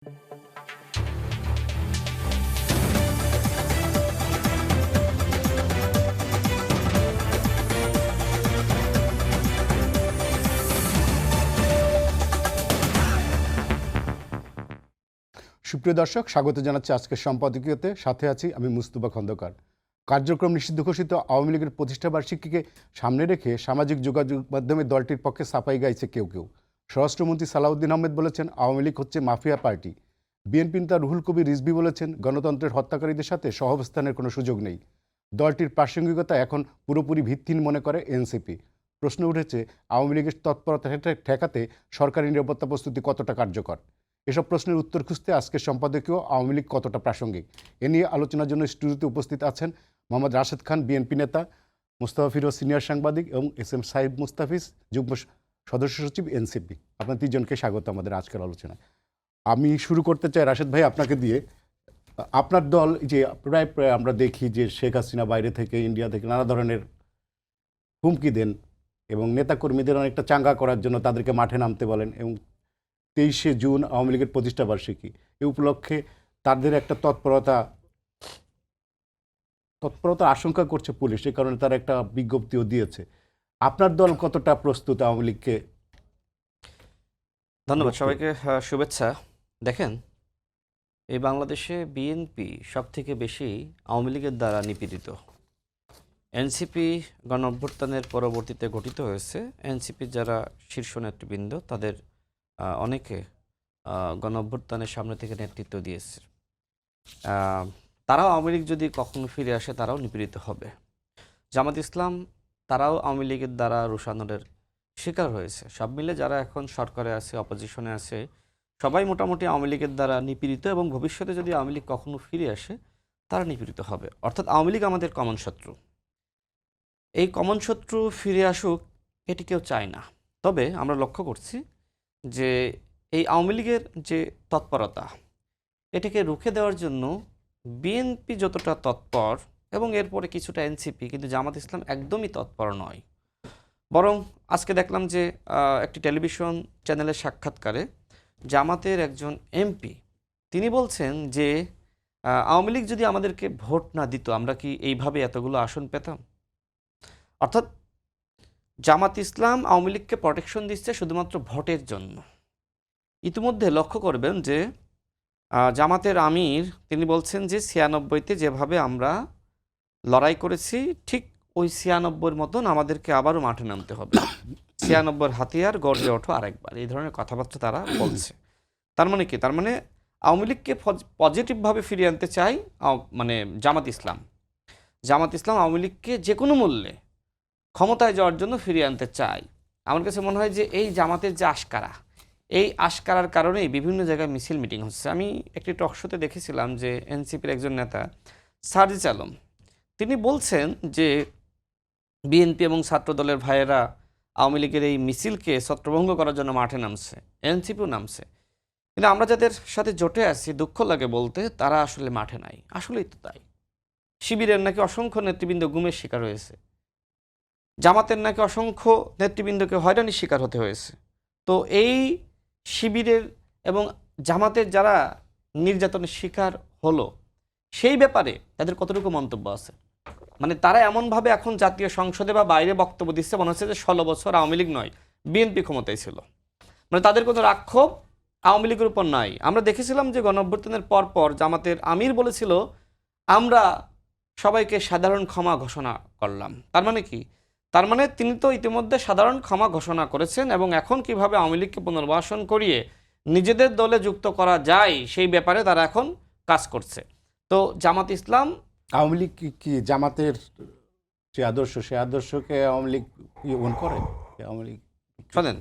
সুপ্রিয় দর্শক, স্বাগত জানাচ্ছি আজকের সম্পাদকীয়তে। সাথে আছি আমি মুস্তফা খন্দকার। কার্যক্রম নিষিদ্ধ ঘোষিত আওয়ামী লীগের প্রতিষ্ঠাবার্ষিকীকে সামনে রেখে সামাজিক যোগাযোগ মাধ্যমে দলটির পক্ষে সাফাই গাইছে কেউ কেউ। স্বরাষ্ট্রমন্ত্রী সালাউদ্দিন আহমেদ বলেছেন আওয়ামী লীগ হচ্ছে মাফিয়া পার্টি। বিএনপি নেতা রুহুল কবির রিজভী বলেছেন গণতন্ত্রের হত্যাকারীদের সাথে সহাবস্থানের কোনো সুযোগ নেই। দলটির প্রাসঙ্গিকতা এখন পুরোপুরি ভিত্তিহীন মনে করে এনসিপি। প্রশ্ন উঠেছে আওয়ামী লীগের তৎপরতা ঠেকাতে সরকারি নিরাপত্তা প্রস্তুতি কতটা কার্যকর। এসব প্রশ্নের উত্তর খুঁজতে আজকের সম্পাদকীয় আওয়ামী লীগ কতটা প্রাসঙ্গিক, এ নিয়ে আলোচনার জন্য স্টুডিওতে উপস্থিত আছেন মোহাম্মদ রাশেদ খান, বিএনপি নেতা, মুস্তাফা ফিরোজ সিনিয়র সাংবাদিক এবং এস এম সাইদ মুস্তাফিজ, যুগ্ম সদস্য সচিব, এনসিপি। আপনার তিনজনকে স্বাগত আমাদের আজকের আলোচনায়। আমি শুরু করতে চাই রাশেদ ভাই আপনাকে দিয়ে। আপনার দল যে প্রায় আমরা দেখি যে শেখ হাসিনা বাইরে থেকে, ইন্ডিয়া থেকে নানা ধরনের হুমকি দেন এবং নেতাকর্মীদের অনেকটা চাঙ্গা করার জন্য তাদেরকে মাঠে নামতে বলেন, এবং 23শে জুন আওয়ামী লীগের প্রতিষ্ঠাবার্ষিকী, এই উপলক্ষে তাদের একটা তৎপরতা আশঙ্কা করছে পুলিশ, এই কারণে তারা একটা বিজ্ঞপ্তিও দিয়েছে। আপনার দল কতটা প্রস্তুত আওয়ামী লীগকে? ধন্যবাদ সবাইকে, শুভেচ্ছা। দেখেন, এই বাংলাদেশে বিএনপি সব থেকে বেশি আওয়ামী লীগের দ্বারা নিপীড়িত। এনসিপি গণ অভ্যুত্থানের পরবর্তীতে গঠিত হয়েছে। এনসিপির যারা শীর্ষ নেতৃবৃন্দ তাদের অনেকে গণ অভ্যুত্থানের সামনে থেকে নেতৃত্ব দিয়েছে। তারাও আওয়ামী লীগ যদি কখনো ফিরে আসে তারাও নিপীড়িত হবে। জামাত ইসলাম তারাও আওয়ামী লীগের দ্বারা রোষানলের শিকার হয়েছে। সব মিলে যারা এখন সরকারে আছে, অপোজিশনে আছে, সবাই মোটামুটি আওয়ামী লীগের দ্বারা নিপীড়িত, এবং ভবিষ্যতে যদি আওয়ামী লীগ কখনো ফিরে আসে তারা নিপীড়িত হবে। অর্থাৎ আওয়ামী লীগ আমাদের কমন শত্রু। এই কমন শত্রু ফিরে আসুক এটি কেউ চায় না। তবে আমরা লক্ষ্য করছি যে এই আওয়ামী লীগের যে তৎপরতা, এটাকে রুখে দেওয়ার জন্য বিএনপি যতটা তৎপর এবং এরপরে কিছুটা এনসিপি, কিন্তু জামাত ইসলাম একদমই তৎপর নয়। বরং আজকে দেখলাম যে একটি টেলিভিশন চ্যানেলের সাক্ষাৎকারে জামাতের একজন এমপি তিনি বলছেন যে আওয়ামী লীগ যদি আমাদেরকে ভোট না দিত আমরা কি এইভাবে এতগুলো আসন পেতাম। অর্থাৎ জামাত ইসলাম আওয়ামী লীগকে প্রটেকশন দিচ্ছে শুধুমাত্র ভোটের জন্য। ইতিমধ্যে লক্ষ্য করবেন যে জামাতের আমির তিনি বলছেন যে 96-তে যেভাবে আমরা লড়াই করেছি ঠিক ওই 96-র মতন আমাদেরকে আবারও মাঠে নামতে হবে। 96-র হাতিয়ার গর্জে ওঠো আরেকবার, এই ধরনের কথাবার্তা তারা বলছে। তার মানে কি? তার মানে আওয়ামী লীগকে পজিটিভভাবে ফিরিয়ে আনতে চাই মানে জামাত ইসলাম আওয়ামী লীগকে যে কোনো মূল্যে ক্ষমতায় যাওয়ার জন্য ফিরিয়ে আনতে চাই। আমার কাছে মনে হয় যে এই জামাতের যে আশকারা, এই আশকারার কারণেই বিভিন্ন জায়গায় মিছিল মিটিং হচ্ছে। আমি একটি টকশোতে দেখেছিলাম যে এনসিপির একজন নেতা সার্জিস আলম তিনি বলছেন যে বিএনপি এবং ছাত্রদলের ভাইয়েরা আওয়ামী লীগের এই মিছিলকে ছত্রভঙ্গ করার জন্য মাঠে নামছে, এনসিপিও নামছে, কিন্তু আমরা যাদের সাথে জোটে আছি দুঃখ লাগে বলতে তারা আসলে মাঠে নাই। আসলেই তো তাই। শিবিরের নাকি অসংখ্য নেতৃবৃন্দ গুমের শিকার হয়েছে, জামাতের নাকি অসংখ্য নেতৃবৃন্দকে হয়রানির শিকার হতে হয়েছে। তো এই শিবিরের এবং জামাতের যারা নির্যাতনের শিকার হলো সেই ব্যাপারে তাদের কতটুকু মন্তব্য আছে? মানে তারা এমনভাবে এখন জাতীয় সংসদে বা বাইরে বক্তব্য দিচ্ছে মনে হচ্ছে যে 16 বছর আওয়ামী লীগ নয় বিএনপি ক্ষমতায় ছিল। মানে তাদের কোনো রাক্ষোভ আওয়ামী লীগের উপর নাই। আমরা দেখেছিলাম যে গণ অভ্যুত্থানের পর জামাতের আমির বলেছিল আমরা সবাইকে সাধারণ ক্ষমা ঘোষণা করলাম। তার মানে কি? তার মানে তিনি তো ইতিমধ্যে সাধারণ ক্ষমা ঘোষণা করেছেন, এবং এখন কিভাবে আওয়ামী লীগকে পুনর্বাসন করিয়ে নিজেদের দলে যুক্ত করা যায় সেই ব্যাপারে তারা এখন কাজ করছে। তো জামাত ইসলাম, আওয়ামী লীগ কি জামাতের যে আদর্শ, সে আদর্শকে আওয়ামী লীগ ওন করে? আওয়ামী লীগ শোনেন,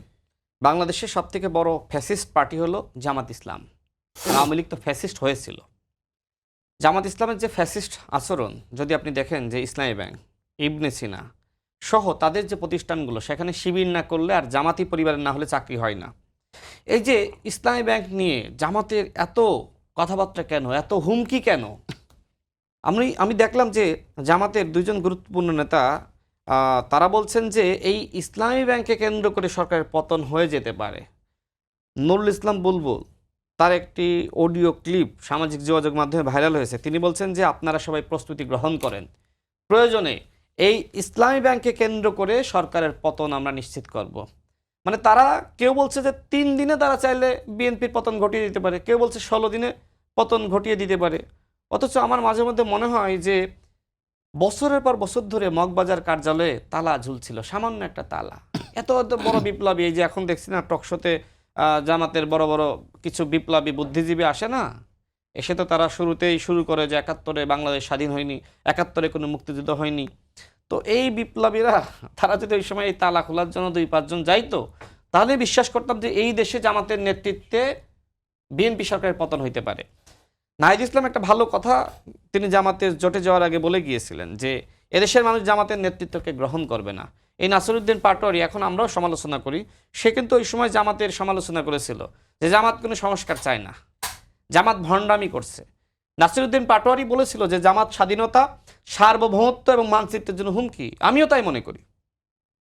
বাংলাদেশের সব থেকে বড় ফ্যাসিস্ট পার্টি হলো জামাত ইসলাম। আওয়ামী লীগ তো ফ্যাসিস্ট হয়েছিল। জামাত ইসলামের যে ফ্যাসিস্ট আচরণ যদি আপনি দেখেন যে ইসলামী ব্যাংক, ইবনে সিনা সহ তাদের যে প্রতিষ্ঠানগুলো, সেখানে শিবির না করলে আর জামাতি পরিবারের না হলে চাকরি হয় না। এই যে ইসলামী ব্যাংক নিয়ে জামাতের এত কথাবার্তা কেন, এত হুমকি কেন? আমি দেখলাম যে জামাতের দুইজন গুরুত্বপূর্ণ নেতা তারা বলছেন যে এই ইসলামী ব্যাংকে কেন্দ্র করে সরকারের পতন হয়ে যেতে পারে। নুরুল ইসলাম বুলবুল তার একটি অডিও ক্লিপ সামাজিক যোগাযোগ মাধ্যমে ভাইরাল হয়েছে। তিনি বলছেন যে আপনারা সবাই প্রস্তুতি গ্রহণ করেন, প্রয়োজনে এই ইসলামী ব্যাংককে কেন্দ্র করে সরকারের পতন আমরা নিশ্চিত করব। মানে তারা কেউ বলছে যে 3 দিনে তারা চাইলে বিএনপির পতন ঘটিয়ে দিতে পারে, কেউ বলছে 16 দিনে পতন ঘটিয়ে দিতে পারে। অথচ আমার মাঝে মধ্যে মনে হয় যে বছরের পর বছর ধরে মগবাজার কার্যালয়ে তালা ঝুলছিল, সামান্য একটা তালা। এত এত বড় বিপ্লবী, এই যে এখন দেখছি না টকশোতে জামাতের বড় বড় কিছু বিপ্লবী বুদ্ধিজীবী আসে না, এসে তো তারা শুরুতেই শুরু করে যে 71-এ বাংলাদেশ স্বাধীন হয়নি, 71-এ কোনো মুক্তিযুদ্ধ হয়নি। তো এই বিপ্লবীরা তারা যদি ওই সময় এই তালা খোলার জন্য 2-5 জন যাইতো, তাহলে বিশ্বাস করতাম যে এই দেশে জামাতের নেতৃত্বে বিএনপি সরকারের পতন হইতে পারে। নাহিদ ইসলাম একটা ভালো কথা তিনি জামাতের জোটে যাওয়ার আগে বলে গিয়েছিলেন যে এদেশের মানুষ জামাতের নেতৃত্বকে গ্রহণ করবে না। এই নাসিরউদ্দিন পাটোয়ারি, এখন আমরাও সমালোচনা করি, সে কিন্তু ওই সময় জামাতের সমালোচনা করেছিল যে জামাত কোনো সংস্কার চায় না, জামাত ভণ্ডামি করছে। নাসিরউদ্দিন পাটোয়ারি বলেছিল যে জামাত স্বাধীনতা, সার্বভৌমত্ব এবং মানচিত্রের জন্য হুমকি। আমিও তাই মনে করি।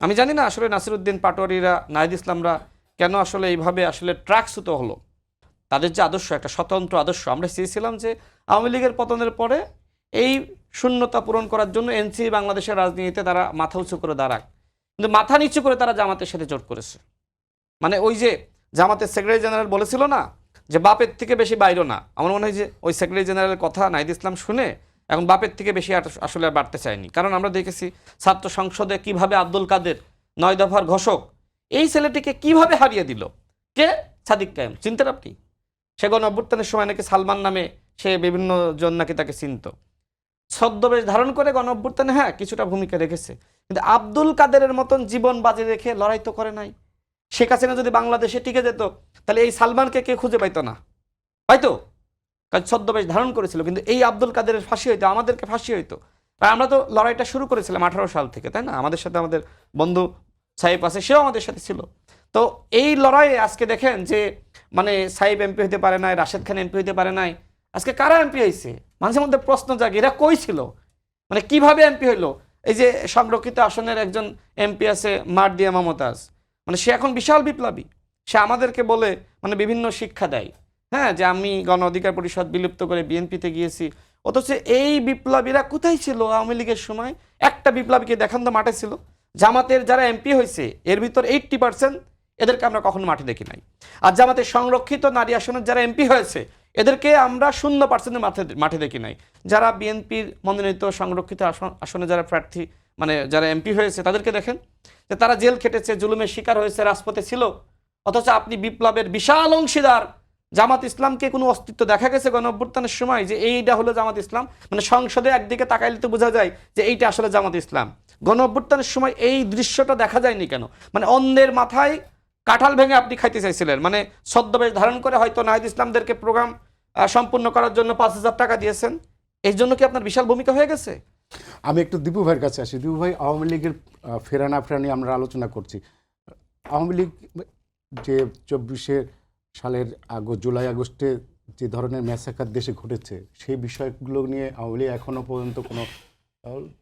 আমি জানি না আসলে নাসিরউদ্দিন পাটোয়ারিরা, নাহিদ ইসলামরা কেন আসলে এইভাবে আসলে ট্র্যাকচ্যুত হলো। তাদের যে আদর্শ, একটা স্বতন্ত্র আদর্শ, আমরা চেয়েছিলাম যে আওয়ামী লীগের পতনের পরে এই শূন্যতা পূরণ করার জন্য এনসিপি বাংলাদেশের রাজনীতিতে তারা মাথা উঁচু করে দাঁড়াক, কিন্তু মাথা নিচু করে তারা জামাতের সাথে জোট করেছে। মানে ওই যে জামাতের সেক্রেটারি জেনারেল বলেছিল না যে বাপের থেকে বেশি বাইরো না, আমার মনে হয় যে ওই সেক্রেটারি জেনারেলের কথা নাহিদ ইসলাম শুনে এখন বাপের থেকে বেশি আসলে আর বাড়তে চায়নি। কারণ আমরা দেখেছি ছাত্র সংসদে কিভাবে আব্দুল কাদের 9 দফার ঘোষক, এই ছেলেটিকে কিভাবে হারিয়ে দিল কে? সাদিক কায়েম। চিনতেন আপনি? সে গণ-অভ্যুত্থানের সময় নাকি সালমান নামে সে বিভিন্ন জন নাকি তাকে চিনত। ছদ্মবেশ ধারণ করে গণ-অভ্যুত্থানে হ্যাঁ কিছুটা ভূমিকা রেখেছে, কিন্তু আব্দুল কাদেরের মতন জীবন বাজি রেখে লড়াই তো করে নাই। শেখ হাসিনা যদি বাংলাদেশে টিকে যেত তাহলে এই সালমানকে কে খুঁজে পাইতো না? হয়তো কারণ ছদ্মবেশ ধারণ করেছিল, কিন্তু এই আব্দুল কাদেরের ফাঁসি হইতো, আমাদেরকে ফাঁসি হইতো। আর আমরা তো লড়াইটা শুরু করেছিলাম 18 সাল থেকে, তাই না? আমাদের সাথে আমাদের বন্ধু সাহেব আছে, সেও আমাদের সাথে ছিল। তো এই লড়াইয়ে আজকে দেখেন যে মানে সাহেব এমপি হইতে পারে নাই, রাশেদ খান এমপি হইতে পারে নাই, আজকে কারা এমপি হয়েছে? মানুষের মধ্যে প্রশ্ন জাগে, এরা কই ছিল? মানে কিভাবে এমপি হইলো? এই যে সংরক্ষিত আসনের একজন এমপি আছে মারদিয়া মমতাজ, মানে সে এখন বিশাল বিপ্লবী, সে আমাদেরকে বলে মানে বিভিন্ন শিক্ষা দেয়, হ্যাঁ, যে আমি গণ অধিকার পরিষদ বিলুপ্ত করে বিএনপিতে গিয়েছি। অথচ এই বিপ্লবীরা কোথায় ছিল আওয়ামী লীগের সময়? একটা বিপ্লবীকে দেখান তো মাঠে ছিল। জামাতের যারা এমপি হয়েছে এর ভিতর 80% এদেরকে আমরা কখনো মাঠে দেখি নাই। আর জামাতের সংরক্ষিত নারী আসনের যারা এমপি হয়েছে এদেরকে আমরা 0% মাঠে দেখি নাই। যারা বিএনপির মনোনীত সংরক্ষিত আসনে যারা প্রার্থী মানে যারা এমপি হয়েছে তাদেরকে দেখেন যে তারা জেল খেটেছে, জুলুমের শিকার হয়েছে, রাজপথে ছিল। অথচ আপনি বিপ্লবের বিশাল অংশীদার জামাত ইসলামকে কোনো অস্তিত্ব দেখা গেছে গণ-অভ্যুত্থানের সময় যে এইটা হলো জামাত ইসলাম? মানে সংসদে একদিকে তাকাইলে তো বোঝা যায় যে এইটা আসলে জামাত ইসলাম। গণ-অভ্যুত্থানের সময় এই দৃশ্যটা দেখা যায়নি কেন? মানে অন্যের মাথায় কাঁঠাল ভেঙে আপনি খাইতে চাইছিলেন। মানে ছদ্মবেশ ধারণ করে হয়তো নাহিদ ইসলামদেরকে প্রোগ্রাম সম্পূর্ণ করার জন্য 5,000 টাকা দিয়েছেন, এই জন্য কি আপনার বিশাল ভূমিকা হয়ে গেছে? আমি একটু দীপু ভাইয়ের কাছে আসি। দীপু ভাই, আওয়ামী লীগের ফেরা না ফেরা নিয়ে আমরা আলোচনা করছি। আওয়ামী লীগ যে 24 সালের জুলাই আগস্টে যে ধরনের ম্যাসাকার দেশে ঘটেছে সেই বিষয়গুলো নিয়ে আওয়ামী লীগ এখনও পর্যন্ত কোনো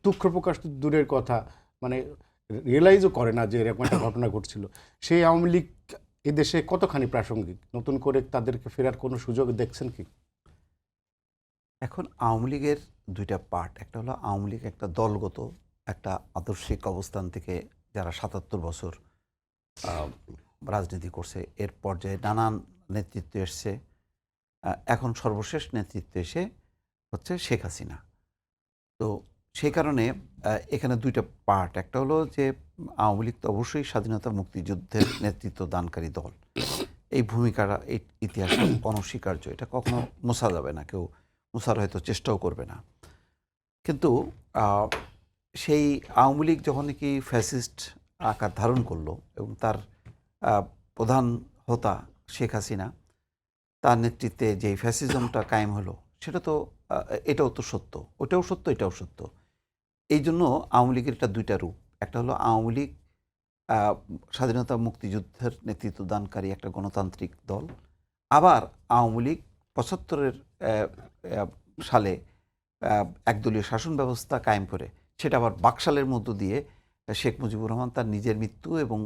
দুঃখ প্রকাশ তো দূরের কথা, মানে রিয়েলাইজও করে না যে এরকম একটা ঘটনা ঘটছিল। সেই আওয়ামী লীগ এদেশে কতখানি প্রাসঙ্গিক? নতুন করে তাদেরকে ফেরার কোনো সুযোগ দেখছেন কি? এখন আওয়ামী লীগের দুইটা পার্ট, একটা হলো আওয়ামী লীগ একটা দলগত একটা আদর্শিক অবস্থান থেকে যারা 77 বছর রাজনীতি করছে, এর পর্যায়ে নানান নেতৃত্ব এসছে, এখন সর্বশেষ নেতৃত্ব এসে হচ্ছে শেখ হাসিনা। তো সেই কারণে এখানে দুইটা পার্ট, একটা হলো যে আওয়ামী লীগ তো অবশ্যই স্বাধীনতা মুক্তিযুদ্ধের নেতৃত্ব দানকারী দল, এই ভূমিকাটা এই ইতিহাসে অনস্বীকার্য, এটা কখনো মোছা যাবে না, কেউ মোছার হয়তো চেষ্টাও করবে না। কিন্তু সেই আওয়ামী লীগ যখন নাকি ফ্যাসিস্ট আকার ধারণ করলো এবং তার প্রধান হোতা শেখ হাসিনা, তার নেতৃত্বে যে ফ্যাসিজমটা কায়েম হলো, সেটা তো এটাও তো সত্য, ওটাও সত্য, এটাও সত্য। এই জন্য আওয়ামী লীগের এটা দুইটা রূপ, একটা হলো আওয়ামী লীগ স্বাধীনতা মুক্তিযুদ্ধের নেতৃত্ব দানকারী একটা গণতান্ত্রিক দল, আবার আওয়ামী লীগ 75-এর সালে একদলীয় শাসন ব্যবস্থা কায়েম করে সেটা আবার বাকশালের মধ্য দিয়ে শেখ মুজিবুর রহমান তার নিজের মৃত্যু এবং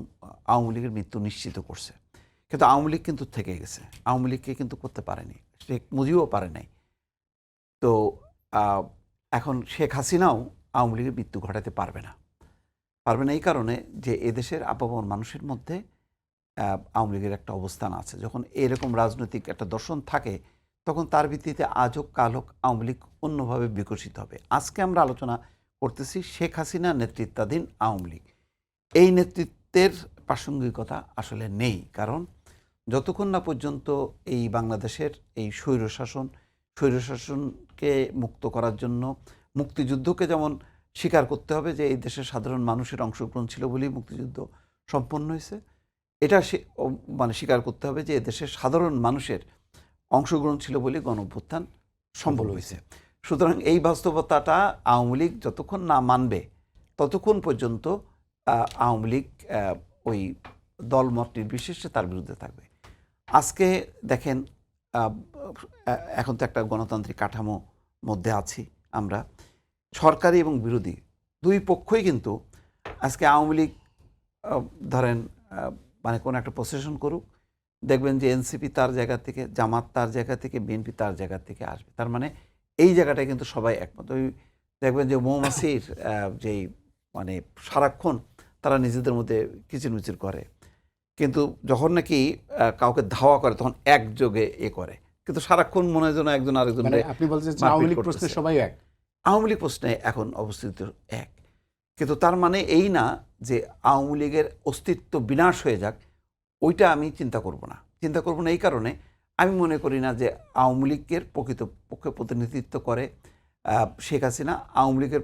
আওয়ামী লীগের মৃত্যু নিশ্চিত করছে। কিন্তু আওয়ামী লীগ কিন্তু থেকে গেছে, আওয়ামী লীগকে কিন্তু করতে পারেনি, শেখ মুজিবও পারে নাই। তো এখন শেখ হাসিনাও আওয়ামী লীগের মৃত্যু ঘটাতে পারবে না এই কারণে যে এদেশের আপামর মানুষের মধ্যে আওয়ামী লীগের একটা অবস্থান আছে। যখন এরকম রাজনৈতিক একটা দর্শন থাকে তখন তার ভিত্তিতে আজ হোক কাল হোক আওয়ামী লীগ অন্যভাবে বিকশিত হবে। আজকে আমরা আলোচনা করতেছি শেখ হাসিনা নেতৃত্বাধীন আওয়ামী লীগ। এই নেতৃত্বের প্রাসঙ্গিকতা আসলে নেই, কারণ যতক্ষণ না পর্যন্ত এই বাংলাদেশের এই স্বৈরশাসনকে মুক্ত করার জন্য মুক্তিযুদ্ধকে যেমন স্বীকার করতে হবে যে এই দেশের সাধারণ মানুষের অংশগ্রহণ ছিল বলেই মুক্তিযুদ্ধ সম্পন্ন হয়েছে, এটা মানে স্বীকার করতে হবে যে দেশের সাধারণ মানুষের অংশগ্রহণ ছিল বলে গণঅভ্যুত্থান সম্ভব হয়েছে। সুতরাং এই বাস্তবতাটা আওয়ামী লীগ যতক্ষণ না মানবে ততক্ষণ পর্যন্ত আওয়ামী লীগ ওই দলমত নির্বিশেষে তার বিরুদ্ধে থাকবে। আজকে দেখেন, এখন তো একটা গণতান্ত্রিক কাঠামো মধ্যে আছি আমরা, সরকারি এবং বিরোধী দুই পক্ষই কিন্তু আজকে আওয়ামী লীগ ধরেন মানে কোনো একটা প্রসেশন করুক, দেখবেন যে এনসিপি তার জায়গা থেকে, জামাত তার জায়গা থেকে, বিএনপি তার জায়গা থেকে আসবে। তার মানে এই জায়গাটায় কিন্তু সবাই একমত। ওই দেখবেন যে মৌমাছির যেই মানে সারাক্ষণ তারা নিজেদের মধ্যে কিচিরমিচির করে, কিন্তু যখন নাকি কাউকে ধাওয়া করে তখন একযোগে করে, কিন্তু সারাক্ষণ মনে হয় যেন একজন আরেকজন। মানে আপনি বলছেন আওয়ামী লীগ প্রশ্নে সবাই এক, আওয়ামী লীগ প্রশ্নে এখন অবস্থিত এক, কিন্তু তার মানে এই না যে আওয়ামী লীগের অস্তিত্ব বিনাশ হয়ে যাক, ওইটা আমি চিন্তা করব না এই কারণে আমি মনে করি না যে আওয়ামী লীগের প্রকৃতপক্ষে প্রতিনিধিত্ব করে শেখ হাসিনা, আওয়ামী লীগের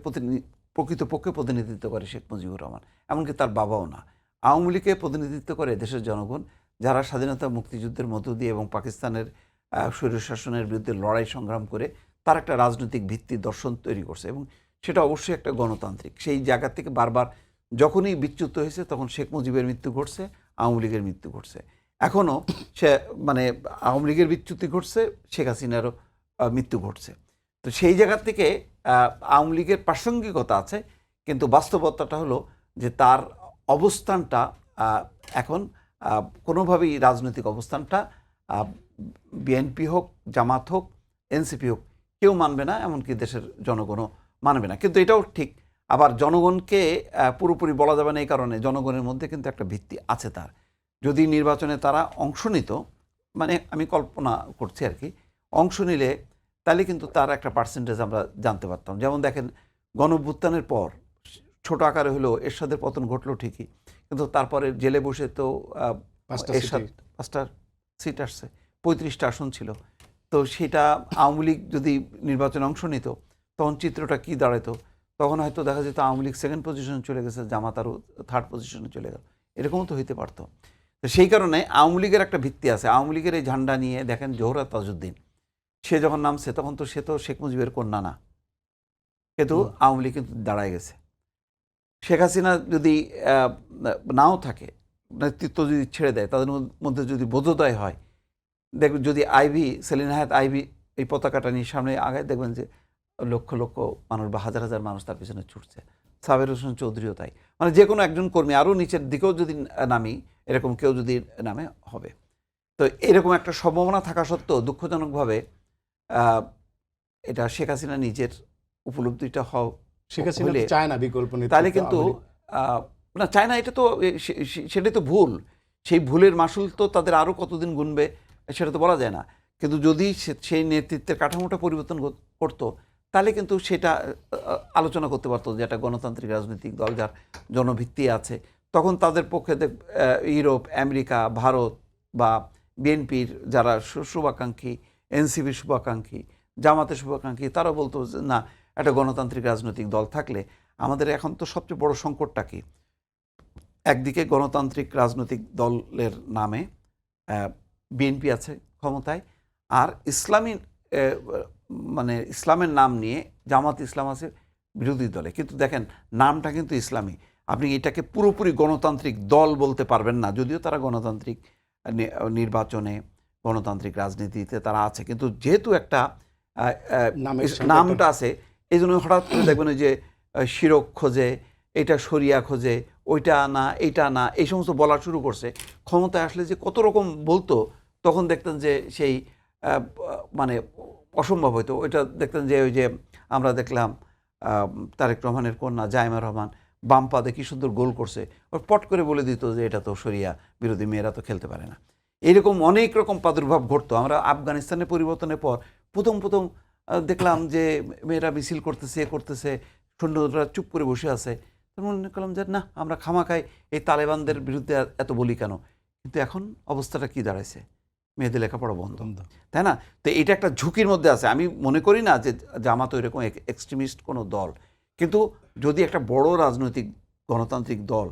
প্রকৃতপক্ষে প্রতিনিধিত্ব করে শেখ মুজিবুর রহমান, এমনকি তার বাবাও না। আওয়ামী লীগকে প্রতিনিধিত্ব করে দেশের জনগণ, যারা স্বাধীনতা মুক্তিযুদ্ধের মধ্য দিয়ে এবং পাকিস্তানের স্বৈরশাসনের বিরুদ্ধে লড়াই সংগ্রাম করে তার একটা রাজনৈতিক ভিত্তি দর্শন তৈরি করছে, এবং সেটা অবশ্যই একটা গণতান্ত্রিক। সেই জায়গা থেকে বারবার যখনই বিচ্যুত হয়েছে তখন শেখ মুজিবের মৃত্যু ঘটছে, আওয়ামী লীগের মৃত্যু ঘটছে, এখনও সে মানে আওয়ামী লীগের বিচ্যুতি ঘটছে, শেখ হাসিনারও মৃত্যু ঘটছে। তো সেই জায়গা থেকে আওয়ামী লীগের প্রাসঙ্গিকতা আছে, কিন্তু বাস্তবতাটা হলো যে তার অবস্থানটা এখন কোনোভাবেই রাজনৈতিক অবস্থানটা বিএনপি হোক, জামাত হোক, এনসিপি হোক, কেউ মানবে না, এমনকি দেশের জনগণও মানবে না। কিন্তু এটাও ঠিক, আবার জনগণকে পুরোপুরি বলা যাবে না, এই কারণে জনগণের মধ্যে কিন্তু একটা ভিত্তি আছে তার। যদি নির্বাচনে তারা অংশ নিত, মানে আমি কল্পনা করছি আর কি, অংশ নিলে তাহলে কিন্তু তার একটা পার্সেন্টেজ আমরা জানতে পারতাম। যেমন দেখেন, গণঅভ্যুত্থানের পর ছোট আকারে হলেও এরশাদের পতন ঘটলো ঠিকই, কিন্তু তারপরে জেলে বসে তো এরশাদ 5টা সিট আসছে, 35টা আসন ছিল। তো সেটা আওয়ামী লীগ যদি নির্বাচনে অংশ নিত তখন চিত্রটা কি দাঁড়াতো? তখন হয়তো দেখা যেত আওয়ামী লীগ 2nd পজিশনে চলে গেছে, জামাত আরও 3rd পজিশনে চলে গেল, এরকমও তো হইতে পারতো। তো সেই কারণে আওয়ামী লীগের একটা ভিত্তি আছে। আওয়ামী লীগের এই ঝান্ডা নিয়ে দেখেন জোহরা তাজউদ্দিন, সে যখন নামছে তখন তো সে তো শেখ মুজিবের কন্যা না, কিন্তু আওয়ামী লীগ কিন্তু দাঁড়ায় গেছে। শেখ হাসিনা যদি নাও থাকে, নেতৃত্ব যদি ছেড়ে দেয়, তাদের মধ্যে যদি বোধোদয় হয়, দেখবেন যদি সেলিনা হায়াত আইভি এই পতাকাটা নিয়ে সামনে আগায়, দেখবেন যে লক্ষ লক্ষ মানুষ বা হাজার হাজার মানুষ তার পিছনে ছুটছে। সাবের হোসেন চৌধুরীও তাই, মানে যে কোনো একজন কর্মী, আরও নিচের দিকেও যদি নামি, এরকম কেউ যদি নামে হবে। তো এরকম একটা সম্ভাবনা থাকা সত্ত্বেও দুঃখজনকভাবে এটা শেখ হাসিনা নিজের উপলব্ধিটা শেখ হাসিনা চায় না বিকল্প নেতৃত্ব, তাহলে কিন্তু না চায় না, এটা তো সেটাই তো ভুল। সেই ভুলের মাসুল তো তাদের আরও কতদিন গুনবে সেটা তো বলা যায় না। কিন্তু যদি সেই নেতৃত্বের কাঠামোটা পরিবর্তন করতো তাহলে কিন্তু সেটা আলোচনা করতে পারতো যে একটা গণতান্ত্রিক রাজনৈতিক দল যার জনভিত্তি আছে, তখন তাদের পক্ষে ইউরোপ, আমেরিকা, ভারত বা বিএনপির যারা শুভাকাঙ্ক্ষী, এনসিপির শুভাকাঙ্ক্ষী, জামাতের শুভাকাঙ্ক্ষী, তারা বলতো যে না, একটা গণতান্ত্রিক রাজনৈতিক দল থাকলে আমাদের এখন তো সবচেয়ে বড় সংকটটা কি, একদিকে গণতান্ত্রিক রাজনৈতিক দলের নামে বিএনপি আছে ক্ষমতায়, আর ইসলামী মানে ইসলামের নাম নিয়ে জামাত ইসলাম আছে বিরোধী দলে। কিন্তু দেখেন নামটা কিন্তু ইসলামী, আপনি এটাকে পুরোপুরি গণতান্ত্রিক দল বলতে পারবেন না, যদিও তারা গণতান্ত্রিক নির্বাচনে, গণতান্ত্রিক রাজনীতিতে তারা আছে, কিন্তু যেহেতু একটা নামটা আছে, এই জন্য হঠাৎ করে দেখবেন ওই যে শিরক খোঁজে, এটা শরিয়া খোঁজে, ওইটা না এইটা না, এই সমস্ত বলা শুরু করছে। ক্ষমতায় আসলে যে কত রকম বলতো, তখন দেখতেন যে সেই মানে অসম্ভব হইতো। ওইটা দেখতেন যে ওই যে আমরা দেখলাম তারেক রহমানের কন্যা জাইমা রহমান বাম পাদে কি সুন্দর গোল করছে, ওর পট করে বলে দিত যে এটা তো শরিয়া বিরোধী, মেয়েরা তো খেলতে পারে না। এইরকম অনেক রকম প্রাদুর্ভাব ঘটতো। আমরা আফগানিস্তানের পরিবর্তনের পর প্রথম দেখলাম যে মেয়েরা মিছিল করতেছে, করতেছে, সৈন্যরা চুপ করে বসে আছে। মনে করলাম যে না, আমরা খামাখাই এই তালেবানদের বিরুদ্ধে এত বলি কেন। কিন্তু এখন অবস্থাটা কি দাঁড়াইছে, মেয়েদের লেখাপড়া বন্ধ, তাই না? তো এটা একটা ঝুঁকির মধ্যে আছে। আমি মনে করি না যে জামাত এরকম এক্সট্রিমিস্ট কোনো দল, কিন্তু যদি একটা বড় রাজনৈতিক গণতান্ত্রিক দল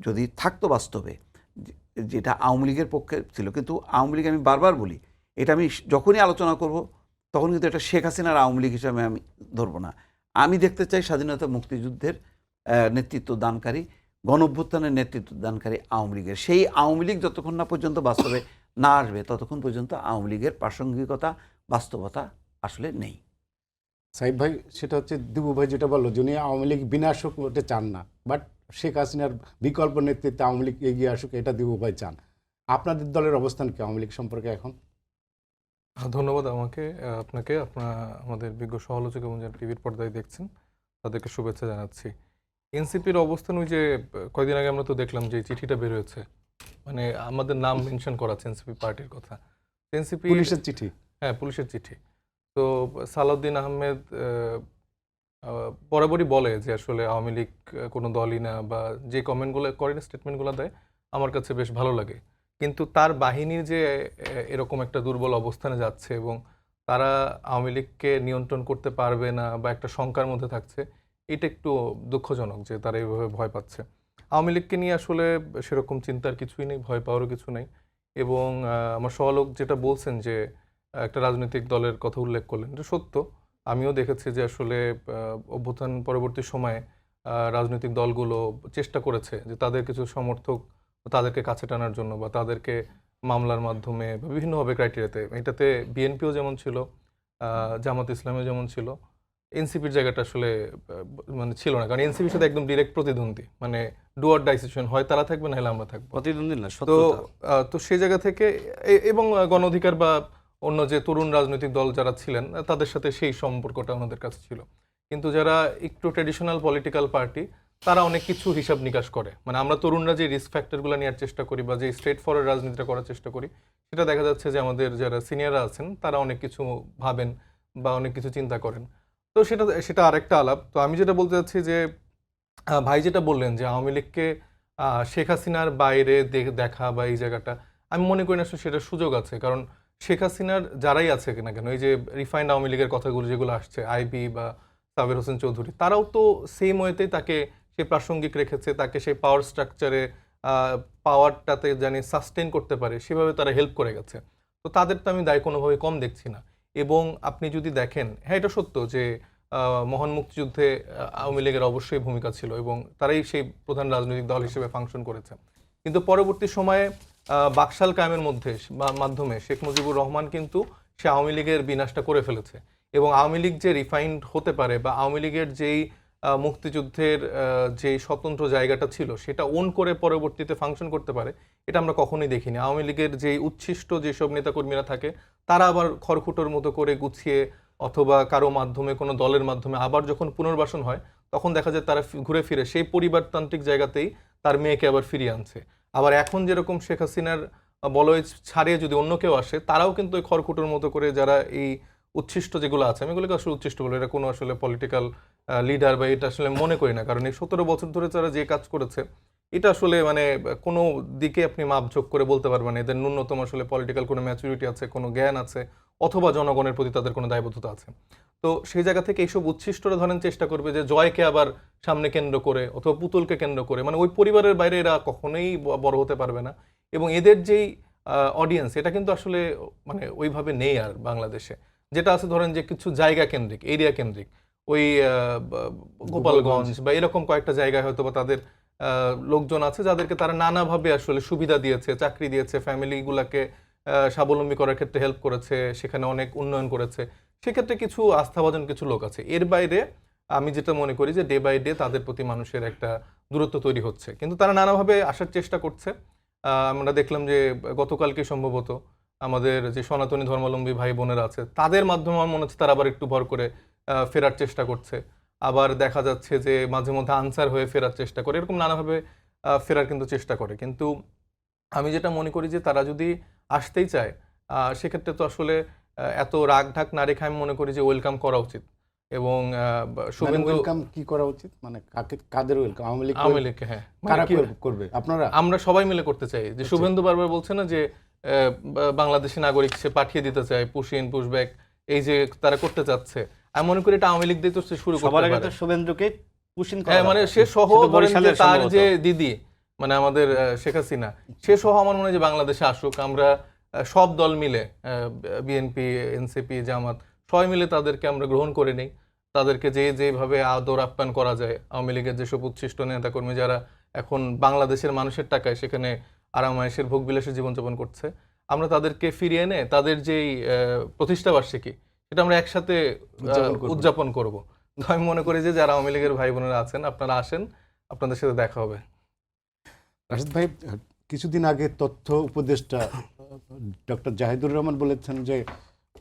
যদি থাকতো বাস্তবে, যেটা আওয়ামী লীগের পক্ষে ছিল, কিন্তু আওয়ামী লীগ, আমি বারবার বলি, এটা আমি যখনই আলোচনা করব তখন কিন্তু এটা শেখ হাসিনার আওয়ামী লীগ হিসাবে আমি ধরবো না। আমি দেখতে চাই স্বাধীনতা মুক্তিযুদ্ধের নেতৃত্ব দানকারী, গণঅভ্যুত্থানের নেতৃত্ব দানকারী আওয়ামী লীগের। সেই আওয়ামী লীগ যতক্ষণ না পর্যন্ত বাস্তবে না আসবে, ততক্ষণ পর্যন্ত আওয়ামী লীগের প্রাসঙ্গিকতা, বাস্তবতা আসলে নেই। সাহেব ভাই, সেটা হচ্ছে দিবু ভাই যেটা বললো, যিনি আওয়ামী লীগ বিনাশ হোক ওটা চান না, বাট শেখ হাসিনার বিকল্প নেতৃত্বে আওয়ামী লীগ এগিয়ে আসুক, এটা দিবু ভাই চান। আপনাদের দলের অবস্থান কি আওয়ামী লীগ সম্পর্কে এখন? ধন্যবাদ আপনাকে আমাদের বিজ্ঞ সমালোচক এবং যারা টিভির পর্দায় দেখছেন তাদেরকে শুভেচ্ছা জানাচ্ছি। এনসিপির অবস্থান, ওই যে কয়েকদিন আগে আমরা তো দেখলাম যে চিঠিটা বের হয়েছে, মানে আমাদের নাম মেনশন করা আছে এনসিপি পার্টির কথা। এনসিপি পুলিশের চিঠি, হ্যাঁ পুলিশের চিঠি। তো সালাউদ্দিন আহমেদ বরাবরই বলে যে আসলে আওয়ামী লীগ কোনো দলই না, বা যে কমেন্টগুলো করেন, স্টেটমেন্টগুলো দেয়, আমার কাছে বেশ ভালো লাগে। কিন্তু তার বাহিনীর যে এরকম একটা দুর্বল অবস্থানে যাচ্ছে এবং তারা আওয়ামী লীগকে নিয়ন্ত্রণ করতে পারবে না বা একটা শঙ্কার মধ্যে থাকছে, এটা একটু দুঃখজনক যে তারা এইভাবে ভয় পাচ্ছে। আওয়ামী লীগকে নিয়ে আসলে সেরকম চিন্তার কিছুই নেই, ভয় পাওয়ারও কিছু নেই। এবং আমার সহলোক যেটা বলছেন যে একটা রাজনৈতিক দলের কথা উল্লেখ করলেন, এটা সত্য। আমিও দেখেছি যে আসলে অভ্যুত্থান পরবর্তী সময়ে রাজনৈতিক দলগুলো চেষ্টা করেছে যে তাদের কিছু সমর্থক তাদেরকে কাছে টানার জন্য, বা তাদেরকে মামলার মাধ্যমে বা বিভিন্নভাবে ক্রাইটেরিয়াতে, এটাতে বিএনপিও যেমন ছিল, জামাত ইসলামও যেমন ছিল, এনসিপির জায়গাটা আসলে মানে ছিল না, কারণ এনসিপির সাথে একদম ডিরেক্ট প্রতিদ্বন্দ্বী, মানে ডু অর ডাই সিচুয়েশন, হয় তারা থাকবে না হলে আমরা থাকবো, প্রতিদ্বন্দ্বী না, তো সত্যতা। তো সেই জায়গা থেকে এবং গণ অধিকার বা অন্য যে তরুণ রাজনৈতিক দল যারা ছিলেন তাদের সাথে সেই সম্পর্কটা ওনাদের কাছে ছিল। কিন্তু যারা একটু ট্র্যাডিশনাল পলিটিক্যাল পার্টি, তারা অনেক কিছু হিসাব নিকাশ করে, মানে আমরা তরুণরা যে রিস্ক ফ্যাক্টরগুলো নেওয়ার চেষ্টা করি বা যে স্ট্রেট ফরওয়ার্ড রাজনীতিটা করার চেষ্টা করি, সেটা দেখা যাচ্ছে যে আমাদের যারা সিনিয়ররা আছেন তারা অনেক কিছু ভাবেন বা অনেক কিছু চিন্তা করেন। তো সেটা আরেকটা আলাপ। তো আমি যেটা বলতে চাচ্ছি যে ভাই যেটা বললেন যে আওয়ামী লীগকে শেখ হাসিনার বাইরে দেখা বা এই জায়গাটা, আমি মনে করি না আসলে সেটার সুযোগ আছে। কারণ শেখ হাসিনার যারাই আছে না কেন, এই যে রিফাইন্ড আওয়ামী লীগের কথাগুলো যেগুলো আসছে, আইবি বা সাবের হোসেন চৌধুরী, তারাও তো সেম ওয়েতেই তাকে সে প্রাসঙ্গিক রেখেছে, তাকে সেই পাওয়ার স্ট্রাকচারে পাওয়ারটাতে জানি সাস্টেন করতে পারে সেভাবে তারা হেল্প করে গেছে। তো তাদের তো আমি দায় কোনোভাবে কম দেখছি না। এবং আপনি যদি দেখেন, হ্যাঁ এটা সত্য যে মহান মুক্তিযুদ্ধে আওয়ামী লীগের অবশ্যই ভূমিকা ছিল এবং তারাই সেই প্রধান রাজনৈতিক দল হিসেবে ফাংশন করেছে। কিন্তু পরবর্তী সময়ে বাকশাল কায়েমের মাধ্যমে শেখ মুজিবুর রহমান কিন্তু সে আওয়ামী লীগের বিনাশটা করে ফেলেছে। এবং আওয়ামী লীগ যে রিফাইন্ড হতে পারে বা আওয়ামী লীগের যেই মুক্তিযুদ্ধের যে স্বতন্ত্র জায়গাটা ছিল সেটা ওন করে পরবর্তীতে ফাংশন করতে পারে, এটা আমরা কখনোই দেখিনি। আওয়ামী লীগের যেই উচ্ছিষ্ট যেসব নেতাকর্মীরা থাকে, তারা আবার খড়কুটোর মতো করে গুছিয়ে অথবা কারো মাধ্যমে, কোনো দলের মাধ্যমে আবার যখন পুনর্বাসন হয়, তখন দেখা যায় তারা ঘুরে ফিরে সেই পরিবারতান্ত্রিক জায়গাতেই তার মেয়েকে আবার ফিরিয়ে আনছে। আবার এখন যেরকম শেখ হাসিনার বলয় ছাড়িয়ে যদি অন্য কেউ আসে, তারাও কিন্তু ওই খড়কুটোর মতো করে যারা এই উচ্ছিষ্ট যেগুলো আছে, আমি এগুলোকে আসলে উচ্ছিষ্ট বলে, এটা কোনো আসলে পলিটিক্যাল লিডার বা এটা আসলে মনে করি না। কারণ এই 17 বছর ধরে তারা যে কাজ করেছে, এটা আসলে মানে কোনো দিকে আপনি মাপঝোঁক করে বলতে পারবেন এদের ন্যূনতম আসলে পলিটিক্যাল কোনো ম্যাচুরিটি আছে, কোনো জ্ঞান আছে, অথবা জনগণের প্রতি তাদের কোনো দায়বদ্ধতা আছে। তো সেই জায়গা থেকে এইসব উচ্ছিষ্টরা ধরেন চেষ্টা করবে যে জয়কে আবার সামনে কেন্দ্র করে অথবা পুতুলকে কেন্দ্র করে, মানে ওই পরিবারের বাইরে এরা কখনোই বড় হতে পারবে না। এবং এদের যেই অডিয়েন্স, এটা কিন্তু আসলে মানে ওইভাবে নেই আর বাংলাদেশে। যেটা আছে ধরেন যে কিছু জায়গা কেন্দ্রিক, এরিয়া কেন্দ্রিক, ওই গোপালগঞ্জ বা এরকম কয়েকটা জায়গায় হয়তো বা তাদের লোকজন আছে যাদেরকে তারা নানাভাবে আসলে সুবিধা দিয়েছে, চাকরি দিয়েছে, ফ্যামিলিগুলোকে স্বাবলম্বী করার ক্ষেত্রে হেল্প করেছে, সেখানে অনেক উন্নয়ন করেছে। সেক্ষেত্রে কিছু আস্থাভাজন কিছু লোক আছে। এর বাইরে আমি যেটা মনে করি যে ডে বাই ডে তাদের প্রতি মানুষের একটা দূরত্ব তৈরি হচ্ছে, কিন্তু তারা নানাভাবে আসার চেষ্টা করছে। আমরা দেখলাম যে গতকালকে সম্ভবত আমাদের যে সনাতনী ধর্মাবলম্বী ভাই বোনেরা আছে তাদের মাধ্যমে আমার মনে হচ্ছে তারা আবার একটু ভর করে ফেরার চেষ্টা করছে। আবার দেখা যাচ্ছে যে মাঝে মধ্যে আনসার হয়ে ফেরার চেষ্টা করে, এরকম নানাভাবে ফেরার কিন্তু চেষ্টা করে। কিন্তু আমি যেটা মনে করি যে তারা যদি আসতেই চায় সেক্ষেত্রে তো আসলে এত রাগ ঢাক না রেখে আমি মনে করি যে ওয়েলকাম করা উচিত। এবং শুভেন্দু ওয়েলকাম কি করা উচিত, মানে কাদের ওয়েলকাম? আওয়ামী লীগ? আওয়ামী লীগকে, হ্যাঁ, কারা করবে? আপনারা? আমরা সবাই মিলে করতে চাই। যে শুভেন্দু বারবার বলছে না যে বাংলাদেশি নাগরিক সে পাঠিয়ে দিতে চায়, পুশিন পুশব্যাক, এই যে তারা করতে চাচ্ছে, আমি মনে করি এটা আওয়ামী লীগ দিয়ে তো শুরু করতে সবার আগে পারে। তো শুভেন্দুকে পুশিন করা হ্যাঁ, মানে দরকার। সে সহ সে তো ধরেন যে বরিশালের তার সম্ভবত। যে দিদি মানে আমাদের শেখ হাসিনা, সে সহ আমার মনে হয় যে বাংলাদেশে আসুক, আমরা সব দল মিলে বিএনপি, এনসিপি, জামাত সবাই মিলে তাদেরকে আমরা গ্রহণ করে নিই। তাদেরকে যেভাবে আদর আপ্যায়ন করা যায়, আওয়ামী লীগের যেসব উচ্ছিষ্ট নেতাকর্মী যারা এখন বাংলাদেশের মানুষের টাকায় সেখানে আরামায়েশের ভোগবিলাসে জীবনযাপন করছে, আমরা তাদেরকে ফিরিয়ে এনে তাদের যেই প্রতিষ্ঠা বার্ষিকী সেটা আমরা একসাথে উদযাপন করব। তো আমি মনে করি যে যারা আওয়ামী লীগের ভাই বোনেরা আছেন আপনারা আসেন, আপনাদের সাথে দেখা হবে। রাশেদ ভাই, কিছুদিন আগে তথ্য উপদেষ্টা ডক্টর জাহিদুর রহমান বলেছেন যে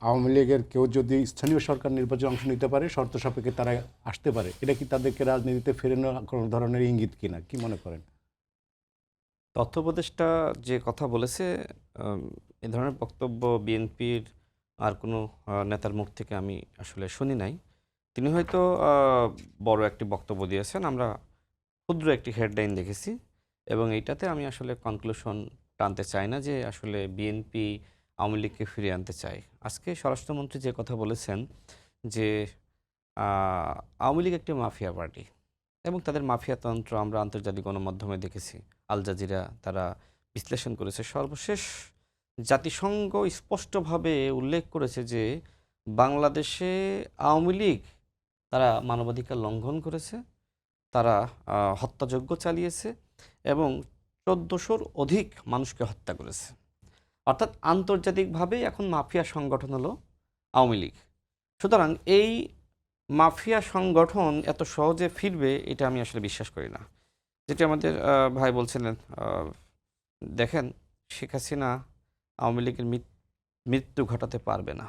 আওয়ামী লীগের কেউ যদি স্থানীয় সরকার নির্বাচনে অংশ নিতে পারে শর্ত সাপেক্ষে তারা আসতে পারে। এটা কি তাদেরকে রাজনীতিতে ফেরানোর কোনো ধরনের ইঙ্গিত কিনা, কি মনে করেন? তথ্য উপদেষ্টা যে কথা বলেছে, এ ধরনের বক্তব্য বিএনপির আর কোনো নেতার মুখ থেকে আমি আসলে শুনি নাই। তিনি হয়তো বড় একটি বক্তব্য দিয়েছেন, আমরা ক্ষুদ্র একটি হেডলাইন দেখেছি, এবং এইটাতে আমি আসলে কনক্লুশন টানতে চাই না যে আসলে বিএনপি আওয়ামী লীগকে ফিরিয়ে আনতে চায়। আজকে স্বরাষ্ট্রমন্ত্রী যে কথা বলেছেন যে আওয়ামী লীগ একটি মাফিয়া পার্টি এবং তাদের মাফিয়াতন্ত্র আমরা আন্তর্জাতিক গণমাধ্যমে দেখেছি, আল জাজিরা তারা বিশ্লেষণ করেছে। সর্বশেষ জাতিসংঘ স্পষ্টভাবে উল্লেখ করেছে যে বাংলাদেশে আওয়ামী লীগ তারা মানবাধিকার লঙ্ঘন করেছে, তারা হত্যাযজ্ঞ চালিয়েছে এবং ১৪০০-র অধিক মানুষকে হত্যা করেছে। অর্থাৎ আন্তর্জাতিকভাবে এখন মাফিয়া সংগঠন হলো আওয়ামী লীগ। সুতরাং এই মাফিয়া সংগঠন এত সহজে ফিরবে এটা আমি আসলে বিশ্বাস করি না। যেটি আমাদের ভাই বলছিলেন, দেখেন শেখ হাসিনা আওয়ামী লীগের মৃত্যু ঘটাতে পারবে না,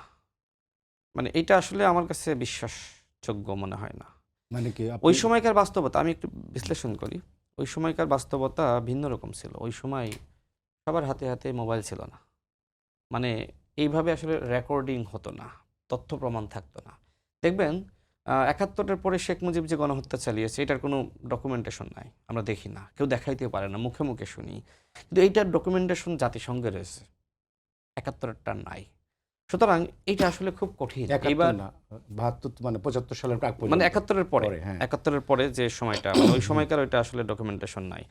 মানে এটা আসলে আমার কাছে বিশ্বাসযোগ্য মনে হয় না। মানে কি ওই সময়কার বাস্তবতা আমি একটু বিশ্লেষণ করি। ওই সময়কার বাস্তবতা ভিন্ন রকম ছিল। ওই সময় সবার হাতে হাতে মোবাইল ছিল না, মানে এইভাবে আসলে রেকর্ডিং হতো না, তথ্য প্রমাণ থাকতো না। দেখবেন ৭১-এর পরে শেখ মুজিব যে গণহত্যা চালিয়েছে এটার কোনো ডকুমেন্টেশন নাই, আমরা দেখি না, কেউ দেখাইতেও পারে না, মুখে মুখে শুনি, কিন্তু এইটার ডকুমেন্টেশন জাতিসংঘে রয়েছে, ৭১-এরটা নাই। সুতরাং এইটা আসলে খুব কঠিন। এবার ৭২ মানে ৭৫ সালের আগ পর্যন্ত, মানে ৭১-এর পরে, হ্যাঁ। ৭১-এর পরে যে সময়টা মানে ওই সময়কার ওইটা আসলে ডকুমেন্টেশন নাই।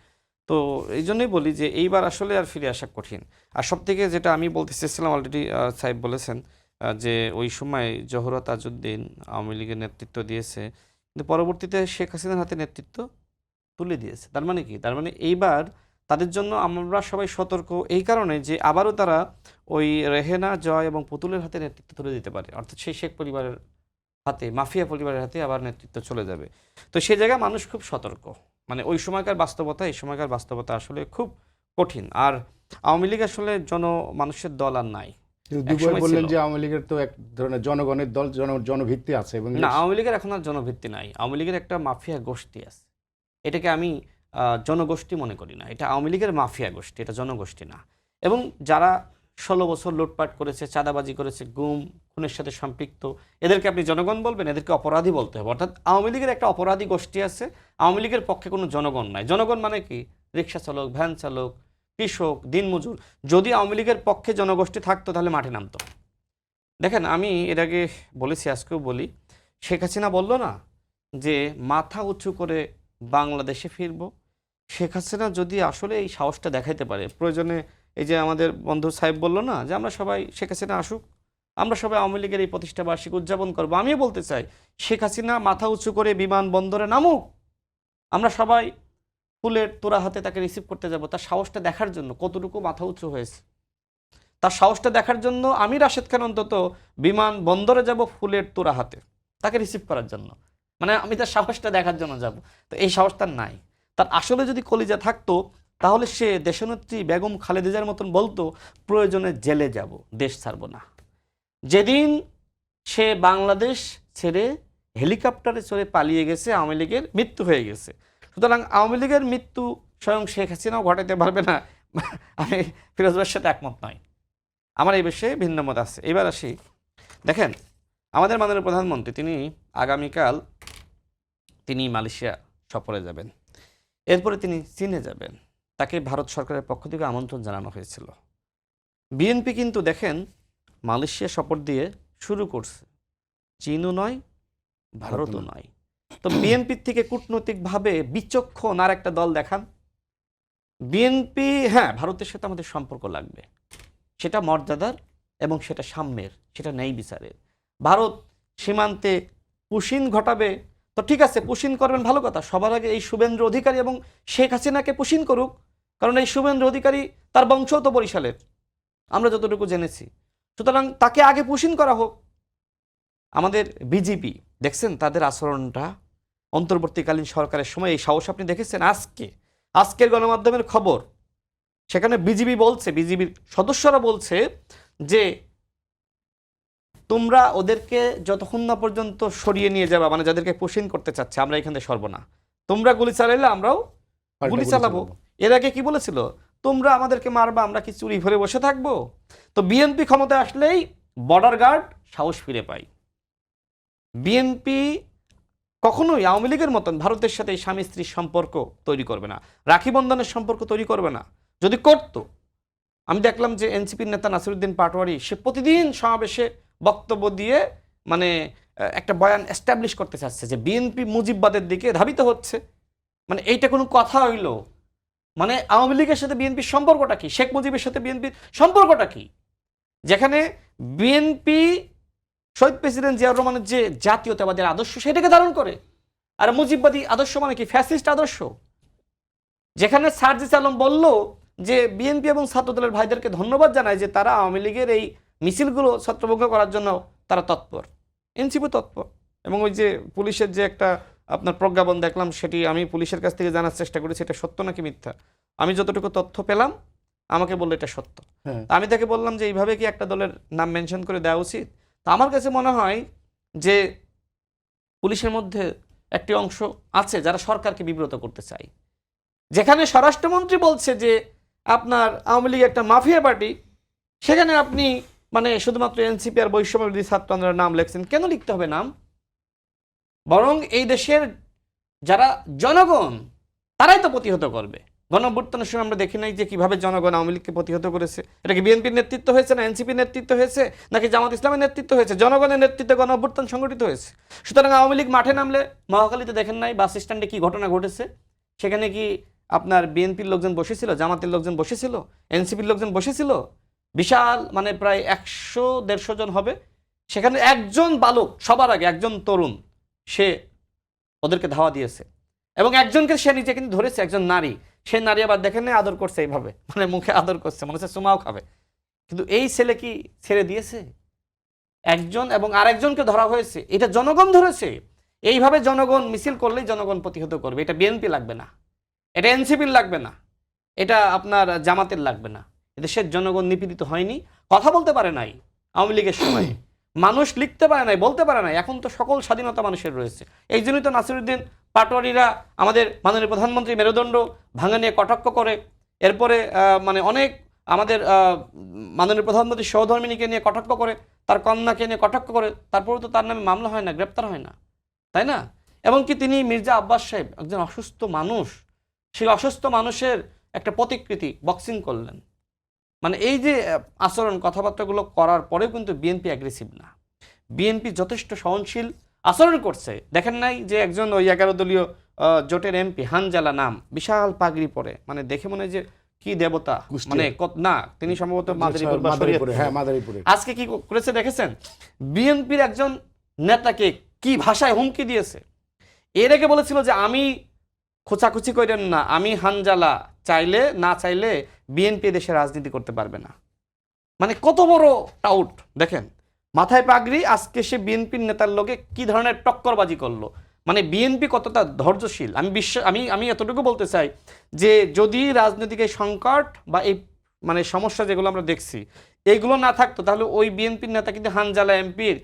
তো এই জন্যই বলি যে এইবার আসলে আর ফিরে আসা কঠিন। আর সব থেকে যেটা আমি বলতে চেয়েছিলাম, অলরেডি সাহেব বলেছেন যে ওই সময় জোহরা তাজউদ্দিন আওয়ামী লীগের নেতৃত্ব দিয়েছে, কিন্তু পরবর্তীতে শেখ হাসিনার হাতে নেতৃত্ব তুলে দিয়েছে। তার মানে কি? তার মানে এইবার তাদের জন্য আমরা সবাই সতর্ক এই কারণে যে আবারও তারা ওই রেহেনা, জয় এবং পুতুলের হাতে নেতৃত্ব তুলে দিতে পারে, অর্থাৎ সেই শেখ পরিবারের হাতে, মাফিয়া পরিবারের হাতে আবার নেতৃত্ব চলে যাবে। তো সেই জায়গায় মানুষ খুব সতর্ক, মানে ওই সময়কার বাস্তবতা এই সময়কার বাস্তবতা আসলে খুব কঠিন। আর আওয়ামী লীগ আসলে মানুষের দল আর নাই। দুবার বললেন যে আওয়ামী লীগের তো এক ধরনের জনগণের দল, জনভিত্তি আছে, এবং না, আওয়ামী লীগের এখন আর জনভিত্তি নাই। আওয়ামী লীগের একটা মাফিয়া গোষ্ঠী আছে, এটাকে আমি জনগোষ্ঠী মনে করি না। এটা আওয়ামী লীগের মাফিয়া গোষ্ঠী, এটা জনগোষ্ঠী না। এবং যারা ১৬ বছর লুটপাট করেছে, চাঁদাবাজি করেছে, গুম খুনের সাথে সম্পৃক্ত, এদেরকে আপনি জনগণ বলবেন? এদেরকে অপরাধী বলতে হবে। অর্থাৎ আওয়ামী লীগের একটা অপরাধী গোষ্ঠী আছে, আওয়ামী লীগের পক্ষে কোনো জনগণ নাই। জনগণ মানে কি? রিক্সা চালক, ভ্যান চালক, কৃষক, দিনমজুর। যদি আওয়ামী লীগের পক্ষে জনগোষ্ঠী থাকতো তাহলে মাঠে নামতো। দেখেন, আমি এর আগে বলেছি, আজকেও বলি, শেখ হাসিনা বলল না যে মাথা উঁচু করে বাংলাদেশে ফিরবো। শেখ হাসিনা যদি আসলে এই সাহসটা দেখাইতে পারে, প্রয়োজনে এই যে আমাদের বন্ধু সাহেব বলল না যে আমরা সবাই শেখ হাসিনা আসুক, আমরা সবাই আওয়ামী লীগের এই প্রতিষ্ঠা বার্ষিকী উদযাপন করবো। আমিও বলতে চাই শেখ হাসিনা মাথা উঁচু করে বিমানবন্দরে নামুক, আমরা সবাই ফুলের তোড়া হাতে তাকে রিসিভ করতে যাব। তার সাহসটা দেখার জন্য কতটুকু মাথা উঁচু হয়েছে, তার সাহসটা দেখার জন্য আমি রাশেদ খান অন্তত বিমানবন্দরে যাব ফুলের তোড়া হাতে তাকে রিসিভ করার জন্য, মানে আমি তার সাহসটা দেখার জন্য যাব। তো এই সাহস তার নাই। তার আসলে যদি কলিজা থাকতো তাহলে সে দেশনেত্রী বেগম খালেদা জিয়ার মতন বলতো প্রয়োজনে জেলে যাব, দেশ ছাড়বো না। যেদিন সে বাংলাদেশ ছেড়ে হেলিকপ্টারে চড়ে পালিয়ে গেছে, আওয়ামী লীগের মৃত্যু হয়ে গেছে। সুতরাং আওয়ামী লীগের মৃত্যু স্বয়ং শেখ হাসিনাও ঘটাতে পারবে না, আমি ফিরোজ ভাইয়ের সাথে একমত নয়, আমার এই বিষয়ে ভিন্ন মত আছে। এবার আসি, দেখেন আমাদের মাননীয় প্রধানমন্ত্রী তিনি আগামীকাল তিনি মালয়েশিয়া সফরে যাবেন, এরপরে তিনি চীনে যাবেন, তাকে ভারত সরকারের পক্ষ থেকে আমন্ত্রণ জানানো হয়েছিল। বিএনপি কিন্তু দেখেন মালয়েশিয়া সফর দিয়ে শুরু করছে, চীনও নয় ভারতও নয়। তো বিএনপির থেকে কূটনৈতিকভাবে বিচক্ষণ আর একটা দল দেখান। বিএনপি, হ্যাঁ ভারতের সাথে আমাদের সম্পর্ক লাগবে, সেটা মর্যাদার এবং সেটা সাম্যের, সেটা ন্যায় বিচারের। ভারত সীমান্তে পুশিন ঘটাবে তো ঠিক আছে, পুশিন করবেন ভালো কথা, সবার আগে এই শুভেন্দ্র অধিকারী এবং শেখ হাসিনাকে পুশিন করুক, কারণ এই শুভেন্দ্র অধিকারী তার বংশও তো বরিশালের, আমরা যতটুকু জেনেছি। সুতরাং তাকে আগে পুশিন করা হোক। আমাদের বিজেপি দেখছেন তাদের আচরণটা অন্তর্বর্তীকালীন সরকারের সময়, এই সাহস আপনি দেখেছেন? আজকের গণমাধ্যমের খবর, সেখানে বিজেপি বলছে, বিজেপির সদস্যরা বলছে যে তোমরা ওদেরকে যতক্ষণ না পর্যন্ত সরিয়ে নিয়ে যাবা, মানে যাদেরকে পুশিন করতে চাচ্ছে, আমরা এখান থেকে সরব না, তোমরা গুলি চালাইলে আমরাও গুলি চালাবো। এর আগে কি বলেছিল? তোমরা আমাদেরকে মারবা, আমরা কি চুরি ভরে বসে থাকবো? তো বিএনপি ক্ষমতায় আসলেই বর্ডার গার্ড সাহস ফিরে পায়। বিএনপি কখনোই আওয়ামী লীগের মতন ভারতের সাথে স্বামী স্ত্রীর সম্পর্ক তৈরি করবে না, রাখি বন্ধনের সম্পর্ক তৈরি করবে না। যদি করতো, আমি দেখলাম যে এনসিপির নেতা নাসিরউদ্দিন পাটোয়ারি সে প্রতিদিন সমাবেশে বক্তব্য দিয়ে মানে একটা বয়ান এস্টাবলিশ করতে চাচ্ছে যে বিএনপি মুজিববাদের দিকে ধাবিত হচ্ছে। মানে এইটা কোনো কথা হইল? মানে আওয়ামী লীগের সাথে বিএনপির সম্পর্কটা কি? শেখ মুজিবের সাথে বিএনপির সম্পর্কটা কি? যেখানে বিএনপি শহীদ প্রেসিডেন্ট জিয়াউর রহমানের যে জাতীয়তাবাদের আদর্শ সেটাকে ধারণ করে, আর মুজিববাদী আদর্শ মানে কি? ফ্যাসিস্ট আদর্শ। যেখানে সার্জিস আলম বলল যে বিএনপি এবং ছাত্রদলের ভাইদেরকে ধন্যবাদ জানায় যে তারা আওয়ামী লীগের এই মিছিলগুলো ছত্রভঙ্গ করার জন্য তারা তৎপর, এনসিপি তৎপর। এবং ওই যে পুলিশের যে একটা আপনার প্রজ্ঞাপন দেখলাম, সেটি আমি পুলিশের কাছ থেকে জানার চেষ্টা করেছি এটা সত্য নাকি মিথ্যা। আমি যতটুকু তথ্য পেলাম আমাকে বললো এটা সত্য। আমি তাকে বললাম যে এইভাবে কি একটা দলের নাম মেনশন করে দেওয়া উচিত? তো আমার কাছে মনে হয় যে পুলিশের মধ্যে একটি অংশ আছে যারা সরকারকে বিব্রত করতে চায়। যেখানে স্বরাষ্ট্রমন্ত্রী বলছে যে আপনার আওয়ামী লীগ একটা মাফিয়া পার্টি, সেখানে আপনি মানে শুধুমাত্র এনসিপি আর বৈষম্যবিরোধী ছাত্র আন্দোলনের নাম লিখছেন। কেন লিখতে হবে নাম? বরং এই দেশের যারা জনগণ তারাই তো প্রতিহত করবে। গণঅভ্যুত্থানের সময় আমরা দেখি নাই যে কিভাবে জনগণ আওয়ামী লীগকে প্রতিহত করেছে। এটা কি বিএনপির নেতৃত্ব হয়েছে, না এনসিপির নেতৃত্ব হয়েছে, নাকি জামাত ইসলামের নেতৃত্ব হয়েছে? জনগণের নেতৃত্বে গণঅভ্যুত্থান সংগঠিত হয়েছে। সুতরাং আওয়ামী লীগ মাঠে নামলে, মহাখালীতে দেখেন নাই বাস স্ট্যান্ডে কি ঘটনা ঘটেছে? সেখানে কি আপনার বিএনপির লোকজন বসেছিল, জামাতের লোকজন বসেছিল, এনসিপির লোকজন বসেছিল? বিশাল মানে প্রায় 100-150 জন হবে। সেখানে একজন বালক, সবার আগে একজন তরুণ, সে ওদেরকে ধাওয়া দিয়েছে এবং একজনকে সে নিজে কিন্তু ধরেছে, একজন নারী। সে নারী আবার দেখেন না আদর করছে এইভাবে, মানে মুখে আদর করছে, মনে হচ্ছে চুমাও খাবে। কিন্তু এই ছেলে কি ছেড়ে দিয়েছে? একজন এবং আরেকজনকে ধরা হয়েছে, এটা জনগণ ধরেছে। এইভাবে জনগণ মিছিল করলেই জনগণ প্রতিহত করবে। এটা বিএনপি লাগবে না, এটা এনসিপির লাগবে না, এটা আপনার জামাতের লাগবে না। এদেশের জনগণ নিপীড়িত হয়নি, কথা বলতে পারে নাই আওয়ামী লীগের সময়, মানুষ লিখতে পারে নাই, বলতে পারে নাই। এখন তো সকল স্বাধীনতা মানুষের রয়েছে। এই জন্যই তো নাসিরউদ্দিন পাটোয়ারিরা আমাদের মাননীয় প্রধানমন্ত্রী মেরুদণ্ড ভাঙা নিয়ে কটাক্ষ করে, এরপরে মানে অনেক আমাদের মাননীয় প্রধানমন্ত্রী সহধর্মিনীকে নিয়ে কটাক্ষ করে, তার কন্যাকে নিয়ে কটাক্ষ করে, তারপরেও তো তার নামে মামলা হয় না, গ্রেপ্তার হয় না, তাই না? এমনকি তিনি মির্জা আব্বাস সাহেব একজন অসুস্থ মানুষ, সেই অসুস্থ মানুষের একটা প্রতিকৃতি বক্সিং করলেন। মানে এই যে আচরণ কথাবার্তাগুলো করার পরেও কিন্তু বিএনপি অ্যাগ্রেসিভ না, বিএনপি যথেষ্ট সহনশীল আচরণ করছে। দেখেন নাই যে একজন ওই 11 দলীয় জোটের এমপি হানজালা নাম, বিশাল পাগড়ি পরে, মানে দেখে মনে হয় যে কি দেবতা, মানে না তিনি সম্ভবত মাদারীপুরে। আজকে কি করেছে দেখেছেন? বিএনপির একজন নেতাকে কি ভাষায় হুমকি দিয়েছে। এর আগে বলেছিল যে আমি খোঁচাখুচি করেন না, আমি হানজালা, চাইলে না চাইলে বিএনপি দেশে রাজনীতি করতে পারবে না। মানে কত বড় টাউট দেখেন, মাথায় পাগড়ি, আজকে সে বিএনপির নেতার লোকে কি ধরনের টক্করবাজি করলো। মানে বিএনপি কতটা ধৈর্যশীল আমি এতটুকু বলতে চাই যে যদি রাজনৈতিক এই সংকট বা এই মানে সমস্যা যেগুলো আমরা দেখছি এগুলো না থাকতো তাহলে ওই বিএনপির নেতা কিন্তু হানজালা এমপির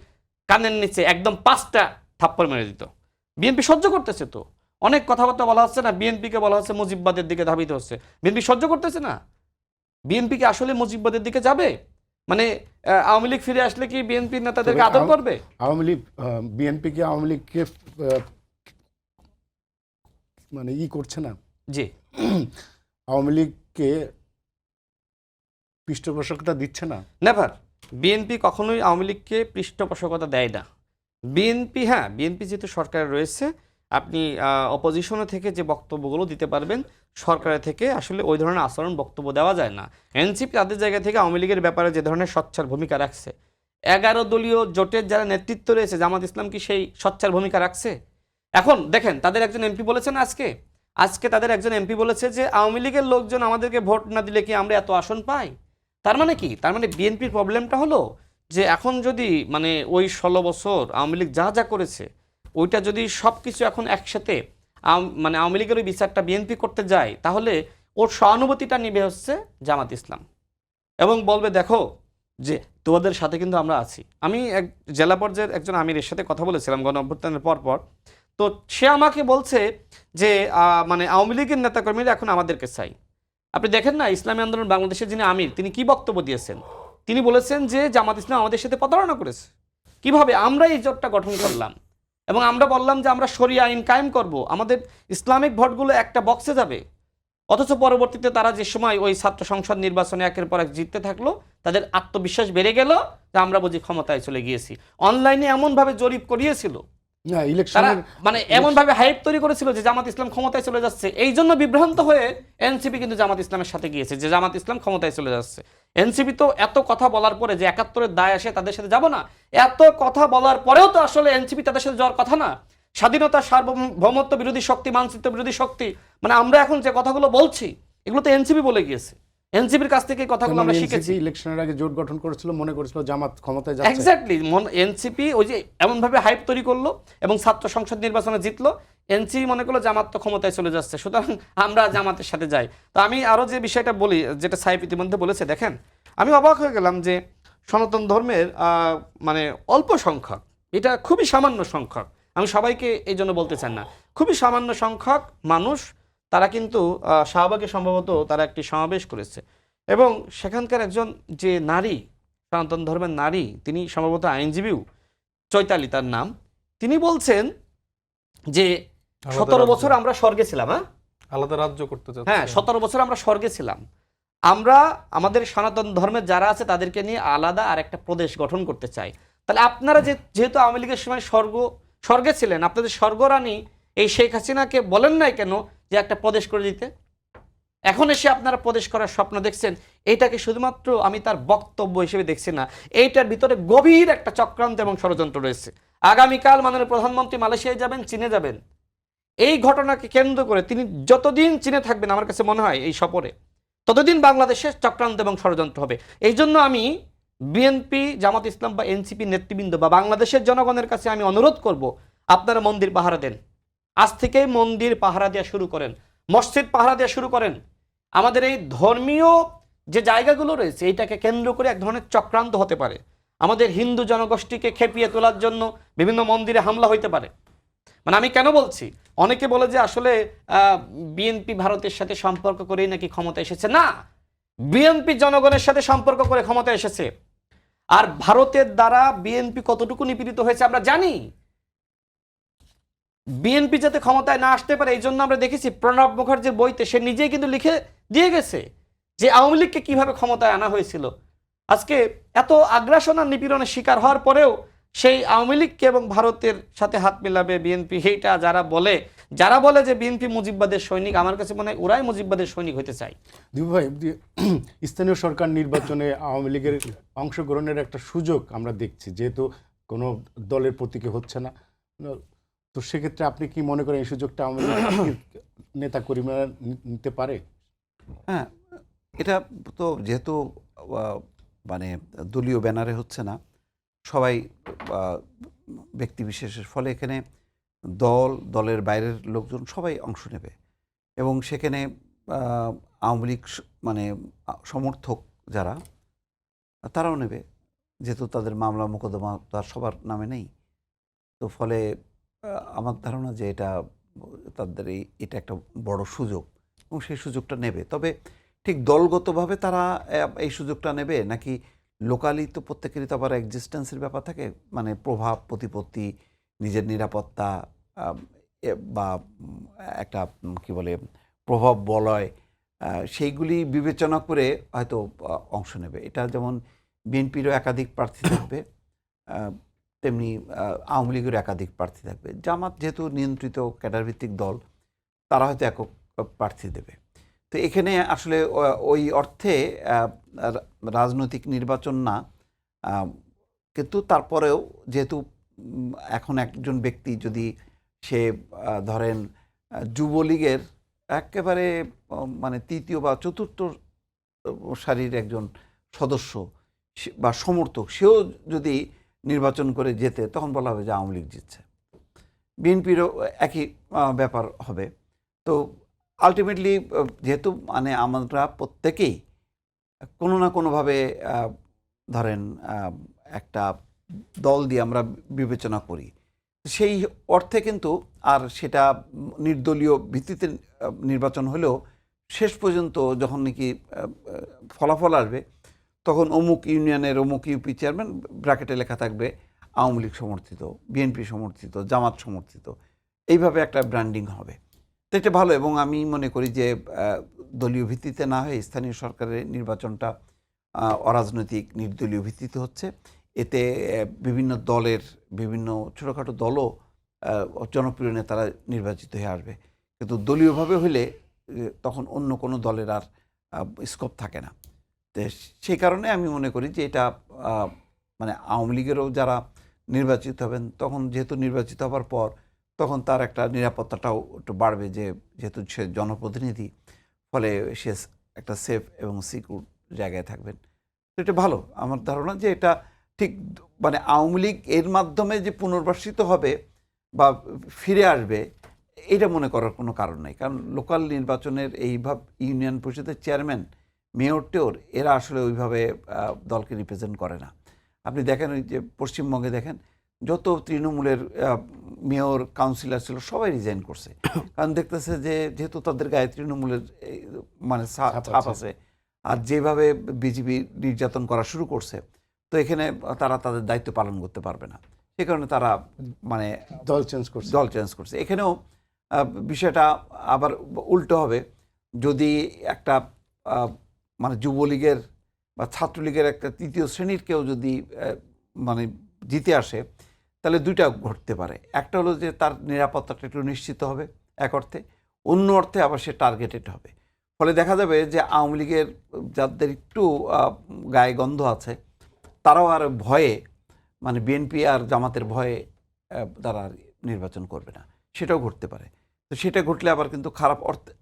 কানের নিচে একদম 5টা থাপ্পড় মেরে দিত। বিএনপি সহ্য করতেছে তো, অনেক কথাবার্তা বলা হচ্ছে না, বিএনপিকে বলা হচ্ছে মুজিববাদের দিকে ধাবিত হচ্ছে, বিএনপি সহ্য করতেছে না। বিএনপি কি আসলে মুজিববাদের দিকে যাবে? মানে আওয়ামী লীগ ফিরে আসলে কি বিএনপির নেতাদেরকে আদর করবে? আওয়ামী লীগ বিএনপি কি আওয়ামী লীগকে মানে করছে না, জি, আওয়ামী লীগকে পৃষ্ঠপোষকতা দিচ্ছে না? নেভার। বিএনপি কখনোই আওয়ামী লীগকে পৃষ্ঠপোষকতা দেয় না। বিএনপি যেহেতু সরকারে রয়েছে, আপনি অপোজিশনে থেকে যে বক্তব্যগুলো দিতে পারবেন, সরকারের থেকে আসলে ওই ধরনের আচরণ বক্তব্য দেওয়া যায় না। এনসিপি তাদের জায়গা থেকে আওয়ামী লীগের ব্যাপারে যে ধরনের সোচ্চার ভূমিকা রাখছে, 11 দলীয় জোটের যারা নেতৃত্ব রয়েছে জামাত ইসলাম কি সেই সোচ্চার ভূমিকা রাখছে? এখন দেখেন তাদের একজন এমপি বলেছেন আজকে তাদের একজন এমপি বলেছে যে আওয়ামী লীগের লোকজন আমাদেরকে ভোট না দিলে কি আমরা এত আসন পাই? তার মানে কি? তার মানে বিএনপির প্রবলেমটা হলো যে এখন যদি মানে ওই 16 বছর আওয়ামী লীগ যা যা করেছে ওইটা যদি সব কিছু এখন একসাথে মানে আওয়ামী লীগের ওই বিচারটা বিএনপি করতে যায়, তাহলে ওর সহানুভূতিটা নিবে হচ্ছে জামাত ইসলাম এবং বলবে দেখো যে তোমাদের সাথে কিন্তু আমরা আছি। আমি এক জেলা পর্যায়ের একজন আমিরের সাথে কথা বলেছিলাম গণ অভ্যুত্থানের পর, তো সে আমাকে বলছে যে মানে আওয়ামী লীগের নেতাকর্মীরা এখন আমাদেরকে চাই। আপনি দেখেন না ইসলামী আন্দোলন বাংলাদেশের যিনি আমির তিনি কি বক্তব্য দিয়েছেন? তিনি বলেছেন যে জামাত ইসলাম আমাদের সাথে প্রতারণা করেছে। কিভাবে? আমরা এই জোটটা গঠন করলাম এবং আমরা বললাম যে আমরা শরিয়া আইন কায়েম করব, আমাদের ইসলামিক ভোটগুলো একটা বক্সে যাবে। অথচ পরবর্তীতে তারা যে সময় ওই ছাত্র সংসদ নির্বাচনে একের পর এক জিততে থাকলো, তাদের আত্মবিশ্বাস বেড়ে গেল যে আমরা বুঝি ক্ষমতায় চলে গিয়েছি। অনলাইনে এমনভাবে জরিপ করিয়েছিল, না তারা ইলেকশনের মানে এমনভাবে হাইপ তৈরি করেছিল যে জামাত ইসলাম ক্ষমতায় চলে যাচ্ছে। এই জন্য বিভ্রান্ত হয়ে এনসিপি কিন্তু জামাত ইসলামের সাথে গিয়েছে যে জামাত ইসলাম ক্ষমতায় চলে যাচ্ছে। এনসিপি তো এত কথা বলার পরে যে 71-এর দায় আসে তাদের সাথে যাব না, এত কথা বলার পরেও তো আসলে এনসিপি তাদের সাথে যাওয়ার কথা না। স্বাধীনতা, সার্বভৌমত্ব বিরোধী শক্তি, মানচিত্র বিরোধী শক্তি, মানে আমরা এখন যে কথাগুলো বলছি এগুলো তো এনসিপি বলে গিয়েছে। এনসিপির কাছ থেকে এই কথাগুলো আমরা শিখেছি। ইলেকশনের আগে জোট গঠন করেছিল, মনে করেছিল জামাত ক্ষমতায় যাচ্ছে। এক্স্যাক্টলি, এনসিপি ওই যে এমনভাবে হাইপ তৈরি করলো এবং ছাত্র সংসদ নির্বাচনে জিতলো, এনসিপি মনে করলো জামাত তো ক্ষমতায় চলে যাচ্ছে, সুতরাং আমরা জামাতের সাথে যাই। তো আমি আরও যে বিষয়টা বলি, যেটা সাইফ ইতিমধ্যে বলেছে, দেখেন আমি অবাক হয়ে গেলাম যে সনাতন ধর্মের মানে অল্প সংখ্যক, এটা খুবই সামান্য সংখ্যক, আমি সবাইকে এই জন্য বলতে চান না, খুবই সামান্য সংখ্যক মানুষ তারা কিন্তু শাহবাগে সম্ভবত তারা একটি সমাবেশ করেছে এবং সেখানকার একজন যে নারী, সনাতন ধর্মের নারী, তিনি সম্ভবত আইনজীবীও, চৈতালি তার নাম, তিনি বলছেন যে 17 বছর আমরা স্বর্গে ছিলাম। আলাদা রাজ্য করতে চাচ্ছে। হ্যাঁ, 17 বছর আমরা স্বর্গে ছিলাম, আমরা আমাদের সনাতন ধর্মের যারা আছে তাদেরকে নিয়ে আলাদা আর একটা প্রদেশ গঠন করতে চাই। তাহলে আপনারা যেহেতু আওয়ামী লীগের সময় স্বর্গে ছিলেন, আপনাদের স্বর্গরানী এই শেখ হাসিনাকে বলেন নাই কেন যে একটা প্রদেশ করে দিতে? এখন এসে আপনারা প্রদেশ করার স্বপ্ন দেখছেন। এইটাকে শুধুমাত্র আমি তার বক্তব্য হিসেবে দেখছি না, এইটার ভিতরে গভীর একটা চক্রান্ত এবং ষড়যন্ত্র রয়েছে। আগামীকাল মাননীয় প্রধানমন্ত্রী মালয়েশিয়ায় যাবেন, চীনে যাবেন, এই ঘটনাকে কেন্দ্র করে তিনি যতদিন চীনে থাকবেন আমার কাছে মনে হয় এই সফরে, ততদিন বাংলাদেশের চক্রান্ত এবং ষড়যন্ত্র হবে। এই জন্য আমি বিএনপি, জামাত ইসলাম বা এনসিপি নেতৃবৃন্দ বা বাংলাদেশের জনগণের কাছে আমি অনুরোধ করব, আপনারা মন্দির পাহারা দেন। আজ থেকেই মন্দির পাহারা দেওয়া শুরু করেন, মসজিদ পাহারা দেওয়া শুরু করেন। আমাদের এই ধর্মীয় যে জায়গাগুলো রয়েছে এইটাকে কেন্দ্র করে এক ধরনের চক্রান্ত হতে পারে। আমাদের হিন্দু জনগোষ্ঠীকে খেপিয়ে তোলার জন্য বিভিন্ন মন্দিরে হামলা হইতে পারে। মানে আমি কেন বলছি, অনেকে বলে যে আসলে বিএনপি ভারতের সাথে সম্পর্ক করেই নাকি ক্ষমতা এসেছে। না, বিএনপি জনগণের সাথে সম্পর্ক করে ক্ষমতা এসেছে। আর ভারতের দ্বারা বিএনপি কতটুকু নিপীড়িত হয়েছে আমরা জানি। বিএনপি যাতে ক্ষমতায় না আসতে পারে এই জন্য আমরা দেখেছি প্রণব মুখার্জির বইতে সে নিজেই কিন্তু লিখে দিয়ে গেছে যে আওয়ামী লীগকে কিভাবে ক্ষমতায় আনা হয়েছিল। আজকে এত আগ্রাসন আর নিপীড়নের শিকার হওয়ার পরেও সেই আওয়ামী লীগকে এবং ভারতের সাথে হাত মিলাবে বিএনপি, এইটা যারা বলে যে বিএনপি মুজিববাদের সৈনিক, আমার কাছে মনে হয় ওরাই মুজিববাদের সৈনিক হতে চায়। দিবু ভাই, স্থানীয় সরকার নির্বাচনে আওয়ামী লীগের অংশগ্রহণের একটা সুযোগ আমরা দেখছি, যেহেতু কোনো দলের প্রতীকে হচ্ছে না, তো সেক্ষেত্রে আপনি কি মনে করেন এই সুযোগটা আওয়ামী লীগের নেতা কর্মীরা নিতে পারে? হ্যাঁ, এটা তো যেহেতু মানে দলীয় ব্যানারে হচ্ছে না, সবাই ব্যক্তি বিশেষের ফলে এখানে দলের বাইরের লোকজন সবাই অংশ নেবে এবং সেখানে আওয়ামী লীগ মানে সমর্থক যারা তারাও নেবে, যেহেতু তাদের মামলা মোকদ্দমা তার সবার নামে নেই। তো ফলে আমার ধারণা যে তাদের এটা একটা বড় সুযোগ এবং সেই সুযোগটা নেবে। তবে ঠিক দলগতভাবে তারা এই সুযোগটা নেবে নাকি লোকালি, তো প্রত্যেকেরই তো আবার এক্সিস্টেন্সের ব্যাপার থাকে, মানে প্রভাব প্রতিপত্তি, নিজের নিরাপত্তা বা একটা কি বলে প্রভাব বলয়, সেইগুলি বিবেচনা করে হয়তো অংশ নেবে। এটা যেমন বিএনপিরও একাধিক প্রার্থী থাকবে, তেমনি আওয়ামী লীগের একাধিক প্রার্থী থাকবে। জামাত যেহেতু নিয়ন্ত্রিত ক্যাডারভিত্তিক দল, তারা হয়তো একক প্রার্থী দেবে। তো এখানে আসলে ওই অর্থে রাজনৈতিক নির্বাচন না, কিন্তু তারপরেও যেহেতু এখন একজন ব্যক্তি যদি সে ধরেন যুবলীগের একেবারে মানে তৃতীয় বা চতুর্থ সারির একজন সদস্য বা সমর্থক, সেও যদি নির্বাচন করে যেতে, তখন বলা হবে যে আওয়ামী লীগ জিতছে। বিএনপিরও একই ব্যাপার হবে। তো আলটিমেটলি যেহেতু মানে আমরা প্রত্যেকেই কোনো না কোনোভাবে ধরেন একটা দল দিয়ে আমরা বিবেচনা করি, সেই অর্থে কিন্তু আর সেটা নির্দলীয় ভিত্তিতে নির্বাচন হলেও শেষ পর্যন্ত যখন নাকি ফলাফল আসবে, তখন অমুক ইউনিয়নের অমুক ইউপি চেয়ারম্যান ব্র্যাকেটে লেখা থাকবে আওয়ামী লীগ সমর্থিত, বিএনপি সমর্থিত, জামাত সমর্থিত, এইভাবে একটা ব্র্যান্ডিং হবে। তো এটা ভালো, এবং আমি মনে করি যে দলীয় ভিত্তিতে না হয়ে স্থানীয় সরকারের নির্বাচনটা অরাজনৈতিক নির্দলীয় ভিত্তিতে হচ্ছে। এতে বিভিন্ন দলের বিভিন্ন ছোটোখাটো দলও জনপ্রিয় নেতারা নির্বাচিত হয়ে আসবে, কিন্তু দলীয়ভাবে হলে তখন অন্য কোনো দলের আর স্কোপ থাকে না। তো সেই কারণে আমি মনে করি যে এটা মানে আওয়ামী লীগেরও যারা নির্বাচিত হবেন, তখন যেহেতু নির্বাচিত হওয়ার পর তখন তার একটা নিরাপত্তাটাও একটু বাড়বে, যেহেতু সে জনপ্রতিনিধি, ফলে সে একটা সেফ এবং সিকিউর জায়গায় থাকবেন। তো এটা ভালো। আমার ধারণা যে এটা ঠিক মানে আওয়ামী লীগ এর মাধ্যমে যে পুনর্বাসিত হবে বা ফিরে আসবে, এটা মনে করার কোনো কারণ নেই। কারণ লোকাল নির্বাচনের এইভাবে ইউনিয়ন পরিষদের চেয়ারম্যান, মেয়র টেয়র, এরা আসলে ওইভাবে দলকে রিপ্রেজেন্ট করে না। আপনি দেখেন ওই যে পশ্চিমবঙ্গে দেখেন যত তৃণমূলের মেয়র কাউন্সিলর ছিল সবাই রিজাইন করছে, কারণ দেখতেছে যে যেহেতু তাদের গায়ে তৃণমূলের মানে ছাপ আছে, আর যেভাবে বিজেপি নির্যাতন করা শুরু করছে, তো এখানে তারা তাদের দায়িত্ব পালন করতে পারবে না। সে কারণে তারা মানে দল চেঞ্জ করছে। এখানেও বিষয়টা আবার উল্টো হবে, যদি একটা মানে যুবলীগের বা ছাত্রলীগের একটা তৃতীয় শ্রেণীর কেউ যদি মানে জিতে আসে, তাহলে দুইটা ঘটতে পারে। একটা হলো যে তার নিরাপত্তাটা একটু নিশ্চিত হবে এক অর্থে, অন্য অর্থে আবার সে টার্গেটেড হবে। ফলে দেখা যাবে যে আওয়ামী লীগের যাদের একটু গায়ে গন্ধ আছে, তারাও আর ভয়ে মানে বিএনপি আর জামাতের ভয়ে তারা নির্বাচন করবে না, সেটাও ঘটতে পারে। তো সেটা ঘটলে আবার কিন্তু খারাপ অর্থে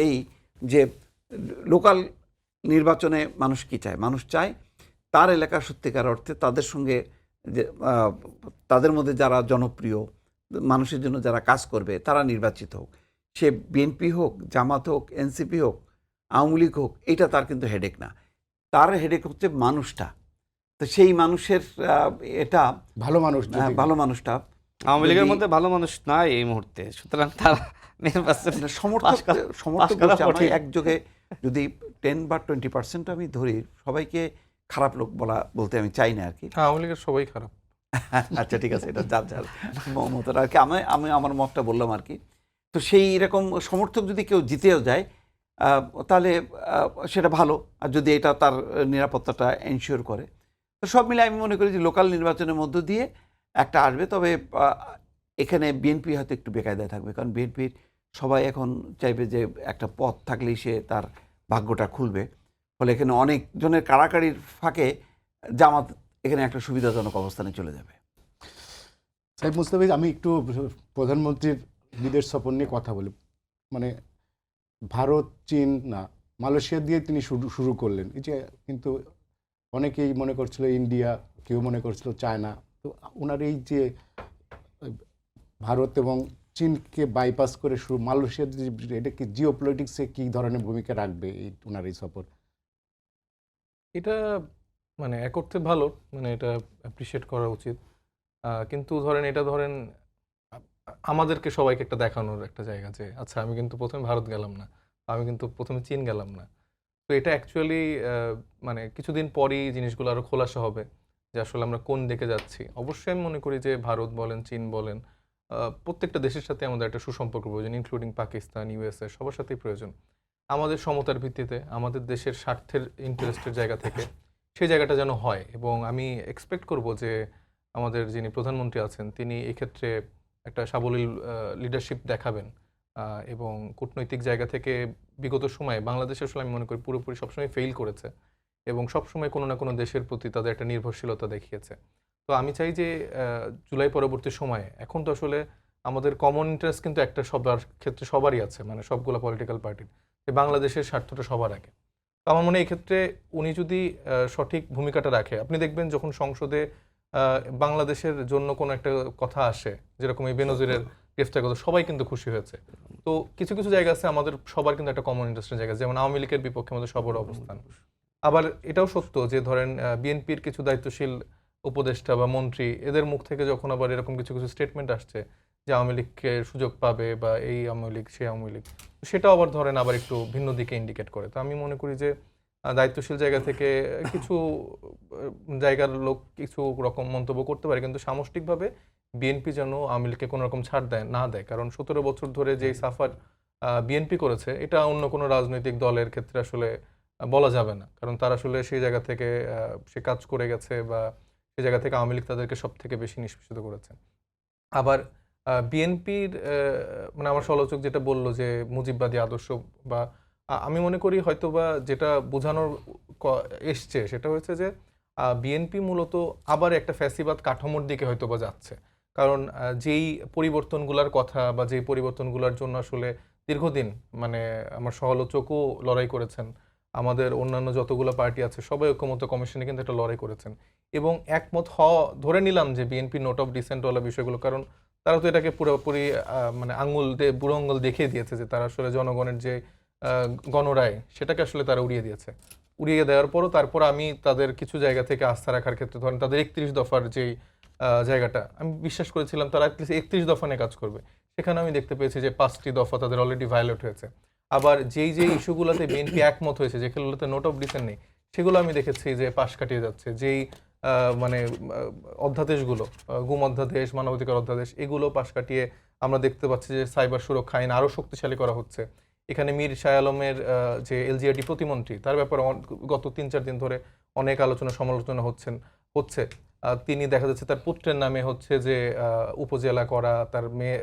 এই যে লোকাল নির্বাচনে মানুষ কি চায়, মানুষ চায় তার এলাকার সত্যিকার অর্থে তাদের সঙ্গে যে তাদের মধ্যে যারা জনপ্রিয়, মানুষের জন্য যারা কাজ করবে, তারা নির্বাচিত হোক। সে বিএনপি হোক, জামাত হোক, এনসিপি হোক, আওয়ামী লীগ হোক, এটা তার কিন্তু হেডেক না। তার হেডেক হচ্ছে মানুষটা। তো সেই মানুষের এটা ভালো মানুষ, ভালো মানুষটা আওয়ামী লীগের মধ্যে ভালো মানুষ নাই এই মুহূর্তে, সুতরাং তারা নির্বাচন সমর্থক একযোগে যদি 10 বা 20% আমি ধরি, সবাইকে খারাপ লোক বলতে আমি চাই না আর কি। আওয়ামী লীগের সবাই খারাপ। আচ্ছা ঠিক আছে, এটা যার যার মতের আর কি। আমি আমার মতটা বললাম আর কি। তো সেই রকম সমর্থক যদি কেউ জিতেও যায়, তাহলে সেটা ভালো, আর যদি এটা তার নিরাপত্তাটা এনশিওর করে। তো সব মিলে আমি মনে করি যে লোকাল নির্বাচনের মধ্য দিয়ে একটা আসবে। তবে এখানে বিএনপি হয়তো একটু বেকায়দায় থাকবে, কারণ বিএনপির সবাই এখন চাইবে যে একটা পথ থাকলেই সে তার ভাগ্যটা খুলবে। ফলে এখানে অনেক জনের কাড়াকাড়ির ফাঁকে জামাত এখানে একটা সুবিধাজনক অবস্থানে চলে যাবে। সাহেব মুস্তাফিজ, আমি একটু প্রধানমন্ত্রীর বিদেশ সফর নিয়ে কথা বলি। মানে ভারত, চীন না, মালয়েশিয়া দিয়ে তিনি শুরু করলেন। এই যে কিন্তু অনেকেই মনে করছিল ইন্ডিয়া, কেউ মনে করছিল চায়না। তো ওনার এই যে ভারত এবং চীনকে বাইপাস করে শুরু মালয়েশিয়ার এটা কি জিও পলিটিক্সে কী ধরনের ভূমিকা রাখবে এই ওনার এই সফর? এটা মানে এক অর্থে ভালো, মানে এটা অ্যাপ্রিসিয়েট করা উচিত। কিন্তু ধরেন এটা ধরেন আমাদেরকে সবাইকে একটা দেখানোর একটা জায়গা যে আচ্ছা আমি কিন্তু প্রথমে ভারত গেলাম না, আমি কিন্তু প্রথমে চীন গেলাম না। তো এটা অ্যাকচুয়ালি মানে কিছুদিন পরই জিনিসগুলো আরো খোলাসা হবে যে আসলে আমরা কোন দিকে যাচ্ছি। অবশ্যই আমি মনে করি যে ভারত বলেন, চীন বলেন, প্রত্যেকটা দেশের সাথে আমাদের একটা সুসম্পর্ক প্রয়োজন, ইনক্লুডিং পাকিস্তান, ইউএসএ, সবার সাথেই প্রয়োজন। আমাদের সমতার ভিত্তিতে আমাদের দেশের স্বার্থের ইন্টারেস্টের জায়গা থেকে সেই জায়গাটা যেন হয়, এবং আমি এক্সপেক্ট করব যে আমাদের যিনি প্রধানমন্ত্রী আছেন তিনি এক্ষেত্রে একটা সাবলীল লিডারশিপ দেখাবেন, এবং কূটনৈতিক জায়গা থেকে বিগত সময়ে বাংলাদেশ আসলে আমি মনে করি পুরোপুরি সবসময় ফেইল করেছে এবং সবসময় কোনো না কোনো দেশের প্রতি তাদের একটা নির্ভরশীলতা দেখিয়েছে। তো আমি চাই যে জুলাই পরবর্তী সময়ে এখন তো আসলে আমাদের কমন ইন্টারেস্ট কিন্তু একটা সবার ক্ষেত্রে সবারই আছে, মানে সবগুলো পলিটিক্যাল পার্টির, যে বাংলাদেশের স্বার্থটা সবার আগে। তো আমার মনে হয় এই ক্ষেত্রে উনি যদি সঠিক ভূমিকাটা রাখে, আপনি দেখবেন যখন সংসদে বাংলাদেশের জন্য কোনো একটা কথা আসে, যেরকম এই বেনজিরের গ্রেফতার কথা, সবাই কিন্তু খুশি হয়েছে। তো কিছু কিছু জায়গা আছে আমাদের সবার কিন্তু একটা কমন ইন্টারেস্টের জায়গা, যেমন আওয়ামী লীগের বিপক্ষে আমাদের সবার অবস্থান। আবার এটাও সত্য যে ধরেন বিএনপির কিছু দায়িত্বশীল উপদেষ্টা বা মন্ত্রী, এদের মুখ থেকে যখন আবার এরকম কিছু কিছু স্টেটমেন্ট আসছে যে আওয়ামী লীগকে সুযোগ পাবে বা এই আওয়ামী লীগ সেই আওয়ামী লীগ, সেটাও আবার ধরেন আবার একটু ভিন্ন দিকে ইন্ডিকেট করে। তো আমি মনে করি যে দায়িত্বশীল জায়গা থেকে কিছু জায়গার লোক কিছু রকম মন্তব্য করতে পারে, কিন্তু সামষ্টিকভাবে বিএনপি যেন আওয়ামী লীগকে কোনো রকম ছাড় না দেয়। কারণ 17 বছর ধরে যে সাফার বিএনপি করেছে, এটা অন্য কোনো রাজনৈতিক দলের ক্ষেত্রে আসলে বলা যাবে না। কারণ তারা আসলে সেই জায়গা থেকে সে কাজ করে গেছে, বা সেই জায়গা থেকে আওয়ামী লীগ তাদেরকে সব থেকে বেশি নিষ্পেষিত করেছে। আবার বিএনপির মানে আমার সমালোচক যেটা বলল যে মুজিববাদী আদর্শ, বা আমি মনে করি হয়তোবা যেটা বোঝানোর এসছে সেটা হচ্ছে যে বিএনপি মূলত আবার একটা ফ্যাসিবাদ কাঠামোর দিকে হয়তোবা যাচ্ছে। কারণ যেই পরিবর্তনগুলোর কথা বা যেই পরিবর্তনগুলোর জন্য আসলে দীর্ঘদিন মানে আমার সমালোচকও লড়াই করেছেন, আমাদের অন্যান্য যতগুলো পার্টি আছে সবাই ঐক্যমত্য কমিশনে কিন্তু একটা লড়াই করেছেন, এবং একমত ধরে নিলাম যে বিএনপি নোট অফ ডিসেন্টওয়ালা বিষয়গুলো, কারণ তারা তো এটাকে পুরোপুরি মানে আঙুল দিয়ে বুড়ো আঙুল দেখিয়ে দিয়েছে যে তারা আসলে জনগণের যে গণরায় সেটাকে আসলে তারা উড়িয়ে দিয়েছে। উড়িয়ে দেওয়ার পরও তারপর আমি তাদের কিছু জায়গা থেকে আস্থা রাখার ক্ষেত্রে ধরেন তাদের 31 দফার যেই জায়গাটা আমি বিশ্বাস করেছিলাম তারা 31 দফা নিয়ে কাজ করবে, সেখানে আমি দেখতে পেয়েছি যে 5টি দফা তাদের অলরেডি ভায়োলেট হয়েছে। আবার যেই ইস্যুগুলোতে বিএনপি একমত হয়েছে, যেগুলোতে নোট অফ ডিসেন্ট নেই, সেগুলো আমি দেখেছি যে পাশ কাটিয়ে যাচ্ছে। যেই মানে অধ্যাদেশগুলো, গুম অধ্যাদেশ, মানবাধিকার অধ্যাদেশ, এগুলো পাশ কাটিয়ে আমরা দেখতে পাচ্ছি যে সাইবার সুরক্ষা আইন আরও শক্তিশালী করা হচ্ছে। এখানে মীর শাহ আলমের যে এলজিআরডি প্রতিমন্ত্রী, তার ব্যাপারে গত 3-4 দিন ধরে অনেক আলোচনা সমালোচনা হচ্ছে। তিনি দেখা যাচ্ছে তার পুত্রের নামে হচ্ছে যে উপজেলা করা, তার মেয়ে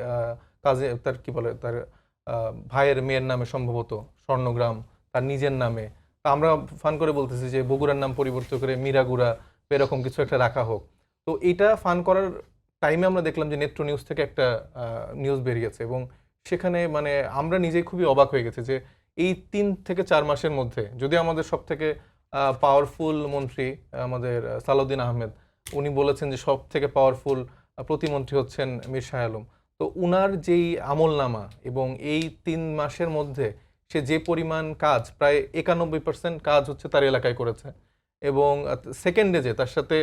কাজে তার কি বলে তার ভাইয়ের মেয়ের নামে সম্ভবত স্বর্ণগ্রাম, তার নিজের নামে। আমরা ফান করে বলতেছি যে বগুড়ার নাম পরিবর্তন করে মিরাগুড়া এরকম কিছু একটা রাখা হোক। তো এটা ফান করার টাইমে আমরা দেখলাম যে নেত্র নিউজ থেকে একটা নিউজ বেরিয়েছে, এবং সেখানে মানে আমরা নিজেই খুবই অবাক হয়ে গেছি যে এই 3 থেকে 4 মাসের মধ্যে যদি আমাদের সব থেকে পাওয়ারফুল মন্ত্রী আমাদের সালাউদ্দিন আহমেদ, উনি বলেছেন যে সব থেকে পাওয়ারফুল প্রতিমন্ত্রী হচ্ছেন মীর শাহ আলম। তো উনার যেই আমলনামা এবং এই 3 মাসের মধ্যে সে যে পরিমাণ কাজ, প্রায় 91% কাজ হচ্ছে তার এলাকায় করেছে, এবং সেকেন্ডে যে তার সাথে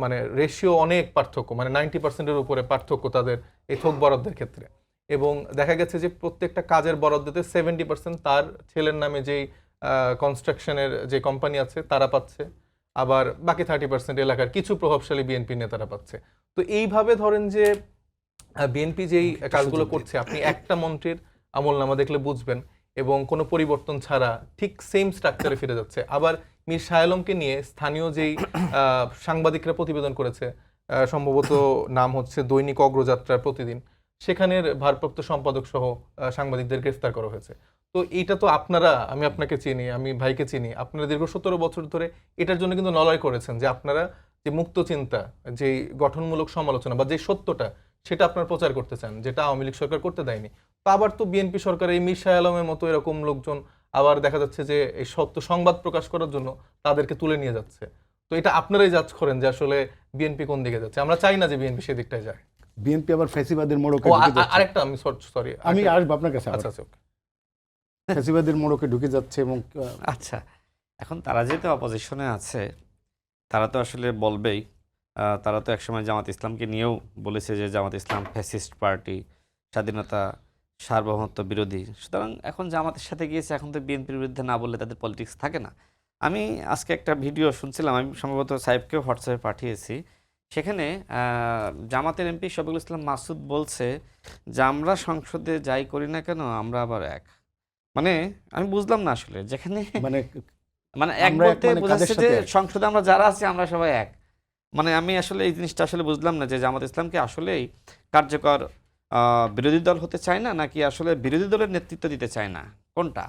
মানে রেশিও অনেক পার্থক্য, মানে 90%-এর উপরে পার্থক্য তাদের এই থোক বরাদ্দের ক্ষেত্রে। এবং দেখা গেছে যে প্রত্যেকটা কাজের বরাদ্দতে 70% তার ছেলের নামে যেই কনস্ট্রাকশনের যে কোম্পানি আছে তারা পাচ্ছে, আবার বাকি 30% এলাকার কিছু প্রভাবশালী বিএনপি নেতারা পাচ্ছে। তো এইভাবে ধরেন যে বিএনপি যেই কাজগুলো করছে, আপনি একটা মন্ত্রীর আমলনামা দেখলে বুঝবেন, এবং কোনো পরিবর্তন ছাড়া ঠিক সেম স্ট্রাকচারে ফিরে যাচ্ছে। আবার মীর শাহ আলমকে নিয়ে স্থানীয় যেই সাংবাদিকরা প্রতিবেদন করেছে, সম্ভবত নাম হচ্ছে দৈনিক অগ্রযাত্রার প্রতিদিন, সেখানের ভারপ্রাপ্ত সম্পাদক সহ সাংবাদিকদের গ্রেফতার করা হয়েছে। তো এইটা তো আপনারা, আমি আপনাকে চিনি, আমি ভাইকে চিনি, আপনারা দীর্ঘ 17 বছর ধরে এটার জন্য কিন্তু লড়াই করেছেন যে আপনারা যে মুক্ত চিন্তা, যে গঠনমূলক সমালোচনা বা যে সত্যটা, সেটা আপনারা প্রচার করতে চান, যেটা আওয়ামী লীগ সরকার করতে দেয়নি। তো আবার তো বিএনপি সরকার এই মীর শাহ আলমের মতো এরকম লোকজন আবার দেখা যাচ্ছে যে এই সত্য সংবাদ প্রকাশ করার জন্য তাদেরকে তুলে নিয়ে যাচ্ছে। তো এটা আপনারাই জাজ করেন যে আসলে বিএনপি কোন দিকে যাচ্ছে। আমরা চাই না যে বিএনপি সেদিকটায় যায়। বিএনপি আবার ফ্যাসিবাদের মোড়কে ও ঢুকে যাচ্ছে। আরেকটা আমি সরি আমি আসবো আপনার কাছে আবার। আচ্ছা আচ্ছা okay. ফ্যাসিবাদের মোড়কে ঢুকে যাচ্ছে এবং আচ্ছা, এখন তারা যেহেতু অপোজিশনে আছে, তারা তো আসলে বলবেই। তারা তো একসময় জামাত ইসলামকে নিয়েও বলেছে যে জামাত ইসলাম ফ্যাসিস্ট পার্টি, স্বাধীনতা সার্বভৌমত্ব বিরোধী। সুতরাং এখন জামাতের সাথে গিয়েছে, এখন তো বিএনপির বিরুদ্ধে না বললে তাদের পলিটিক্স থাকে না। আমি আজকে একটা ভিডিও শুনছিলাম, আমি সম্ভবত সাহেবকেও হোয়াটসঅ্যাপে পাঠিয়েছি। সেখানে জামাতের এমপি শফিকুল ইসলাম মাসুদ বলছে যে আমরা সংসদে যাই করি না কেন আমরা আবার এক। মানে আমি বুঝলাম না আসলে, যেখানে মানে মানে এক আমরা এক বলতে মানে বোঝাচ্ছে কাদের যে সাথে এক? সংসদে আমরা যারা আছি আমরা সবাই এক। মানে আমি আসলে এই জিনিসটা আসলে বুঝলাম না যে জামাত ইসলামকে আসলেই কার্যকর বিরোধী দল হতে চায় না, নাকি আসলে বিরোধী দলের নেতৃত্ব দিতে চায় না, কোনটা?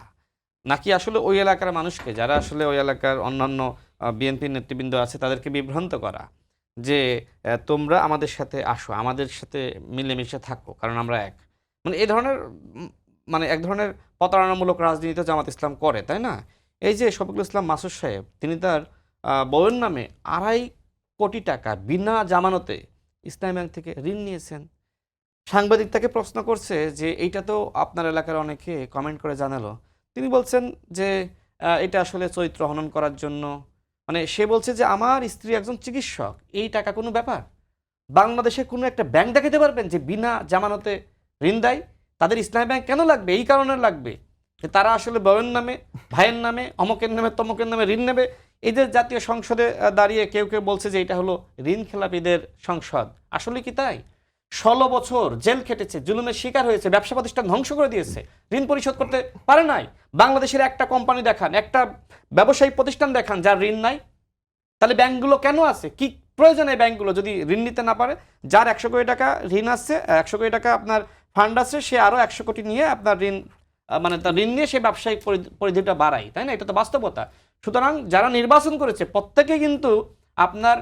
নাকি আসলে ওই এলাকার মানুষকে, যারা আসলে ওই এলাকার অন্যান্য বিএনপির নেতৃবৃন্দ আছে তাদেরকে বিভ্রান্ত করা যে তোমরা আমাদের সাথে আসো, আমাদের সাথে মিলেমিশে থাকো, কারণ আমরা এক। মানে এই ধরনের মানে এক ধরনের প্রতারণামূলক রাজনীতি জামাত ইসলাম করে, তাই না? এই যে শফিকুল ইসলাম মাসুদ সাহেব, তিনি তার বউয়ের নামে 2.5 কোটি টাকা বিনা জামানতে ইসলামী ব্যাংক থেকে ঋণ নিয়েছেন। সাংবাদিক তাকে প্রশ্ন করছে যে এইটা তো আপনার এলাকার অনেকে কমেন্ট করে জানালো। তিনি বলছেন যে এটা আসলে চরিত্র হনন করার জন্য। মানে সে বলছে যে আমার স্ত্রী একজন চিকিৎসক, এই টাকা কোনো ব্যাপার? বাংলাদেশে কোনো একটা ব্যাংক দেখাতে পারবেন যে বিনা জামানতে ঋণ দেয়? তাদের ইসলামী ব্যাংক কেন লাগবে? এই কারণে লাগবে যে তারা আসলে বউয়ের নামে, ভাইয়ের নামে, অমকের নামে, তমকের নামে ঋণ নেবে। এদের জাতীয় সংসদে দাঁড়িয়ে কেউ কেউ বলছে যে এটা হলো ঋণ খেলাপিদের সংসদ। আসলে কি তাই? 16 বছর জেল খেটেছে, জুলুমের শিকার হয়েছে, ব্যবসা প্রতিষ্ঠান ধ্বংস করে দিয়েছে, ঋণ পরিশোধ করতে পারে নাই। বাংলাদেশের একটা কোম্পানি দেখান, একটা ব্যবসায়িক প্রতিষ্ঠান দেখান যার ঋণ নাই। তাহলে ব্যাংকগুলো কেন আছে? কি প্রয়োজনে ব্যাংকগুলো যদি ঋণ নিতে না পারে? যার 100 কোটি টাকা ঋণ আছে, 100 কোটি টাকা আপনার ফান্ড আছে, সে আরো 100 কোটি নিয়ে আপনার ঋণ মানে তার ঋণ নিয়ে সে ব্যবসায়িক পরিধিটা বাড়ায়, তাই না? এটা তো বাস্তবতা। সুতরাং যারা নির্বাচন করেছে প্রত্যেকে কিন্তু আপনার